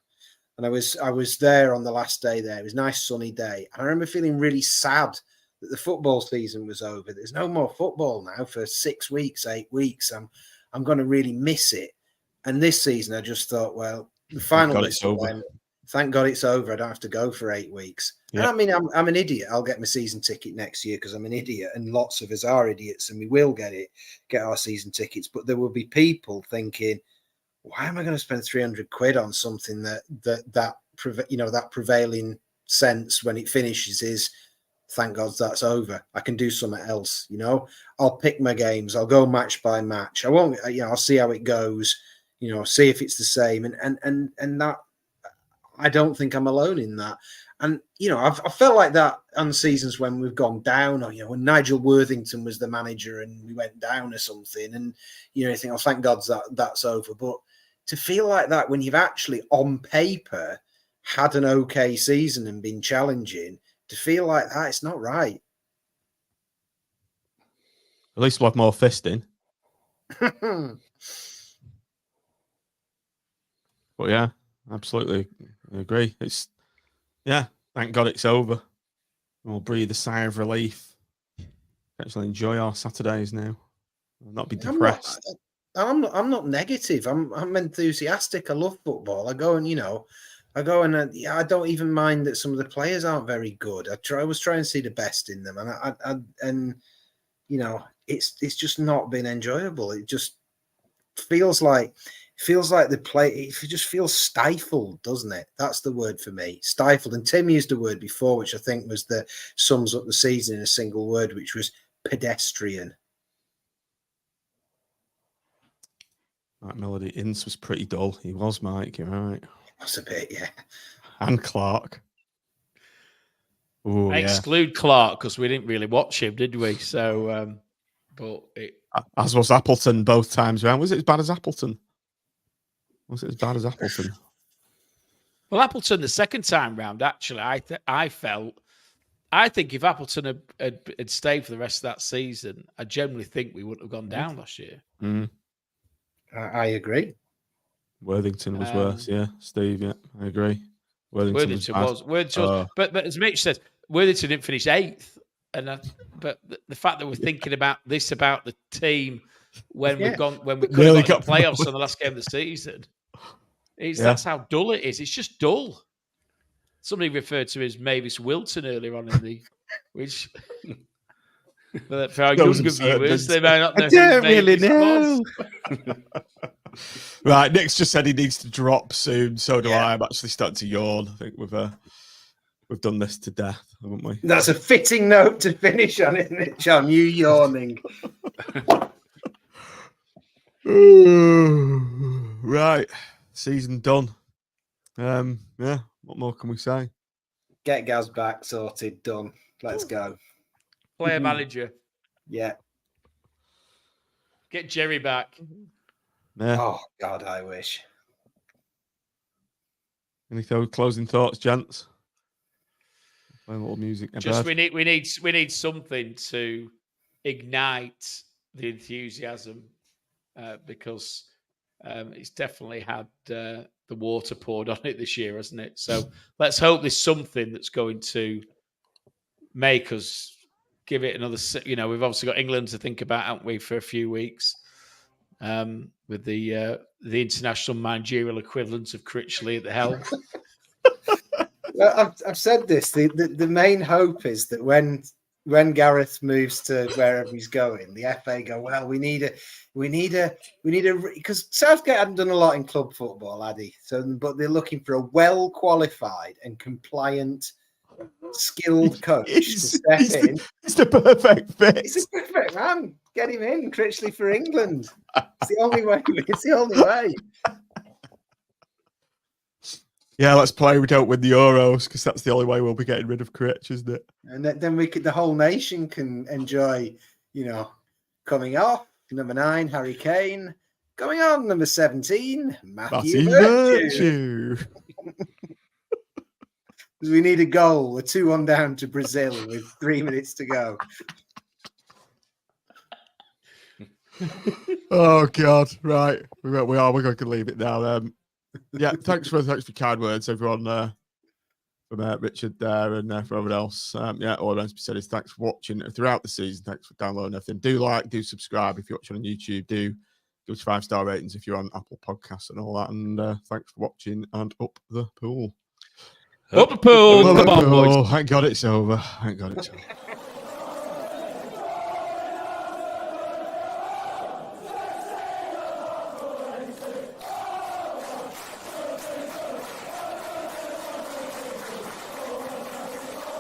And I was there on the last day there. It was a nice sunny day. And I remember feeling really sad that the football season was over. There's no more football now for 6 weeks, 8 weeks. I'm going to really miss it. And this season, I just thought, well, the final whistle went. Thank God it's over. I don't have to go for 8 weeks. Yep. And I mean, I'm an idiot. I'll get my season ticket next year because I'm an idiot, and lots of us are idiots, and we will get our season tickets. But there will be people thinking, why am I going to spend 300 quid on something that prevailing sense when it finishes is, thank God that's over. I can do something else. You know, I'll pick my games. I'll go match by match. I won't. You know, I'll see how it goes. You know, see if it's the same. And that, I don't think I'm alone in that. And, you know, I've felt like that on seasons when we've gone down, or, you know, when Nigel Worthington was the manager and we went down or something. And, you know, you think, oh, thank God that's over. But to feel like that when you've actually on paper had an okay season and been challenging, to feel like that, it's not right. At least we'll have more fisting. But yeah, absolutely agree. It's, yeah, thank God it's over. We'll breathe a sigh of relief. Actually enjoy our Saturdays now. I'll not be depressed. I'm not negative. I'm enthusiastic. I love football. I go and I don't even mind that some of the players aren't very good. I was trying to see the best in them, and you know, it's just not been enjoyable. It just feels like the play. It just feels stifled, doesn't it? That's the word for me, stifled. And Tim used a word before, which I think was sums up the season in a single word, which was pedestrian. That Melody Ince was pretty dull. He was, Mike. You're right. That's a bit, yeah. And Clark. Ooh, I exclude Clark because we didn't really watch him, did we? So, as was Appleton both times around. Was it as bad as Appleton? Was it as bad as Appleton? Well, Appleton the second time round, actually, I think if Appleton had stayed for the rest of that season, I generally think we wouldn't have gone down last year. Mm. I agree. Worthington was worse, yeah. Steve, yeah, I agree. Worthington was. But as Mitch said, Worthington didn't finish 8th, but the fact that we're thinking about the team when we could have got the playoffs on the last game of the season, that's how dull it is. It's just dull. Somebody referred to as Mavis Wilton earlier on in the which. But for our younger viewers, they may not know. I don't really know. Right, Nick's just said he needs to drop soon. So do I. I'm actually starting to yawn. I think we've done this to death, haven't we? That's a fitting note to finish on, isn't it, John? You yawning. Right, season done. Yeah. What more can we say? Get Gaz back, sorted, done. Let's go. Player manager. Yeah. Get Jerry back. Yeah. Oh God, I wish. Any closing thoughts, gents? Play a little music. Just we need something to ignite the enthusiasm because it's definitely had the water poured on it this year, hasn't it? So let's hope there's something that's going to make us give it another. You know, we've obviously got England to think about, haven't we, for a few weeks with the international managerial equivalent of Critchley at the helm. Well, I've said this. The main hope is that when Gareth moves to wherever he's going, the FA go, well, we need a because Southgate hadn't done a lot in club football, had he? So, but they're looking for a well qualified and compliant, skilled coach to step in. It's the perfect fit. He's a perfect man. Get him in, Critchley for England. It's the only way. It's the only way. Yeah, let's play. We don't win the Euros because that's the only way we'll be getting rid of Critch, isn't it? And then the whole nation can enjoy, coming off number 9, Harry Kane. Going on number 17, Matthew Virtue. We need a goal, a 2-1 down to Brazil with 3 minutes to go. Oh God! Right, we're going to leave it now. Yeah, thanks for kind words, everyone. From Richard there and for everyone else. Yeah, all that has to be said is thanks for watching throughout the season. Thanks for downloading everything. Do subscribe if you're watching on YouTube. Do give us 5-star ratings if you're on Apple Podcasts and all that. And thanks for watching. And up the pool. Up the pool. Come on, boys. Thank God it's over. Thank God it's over.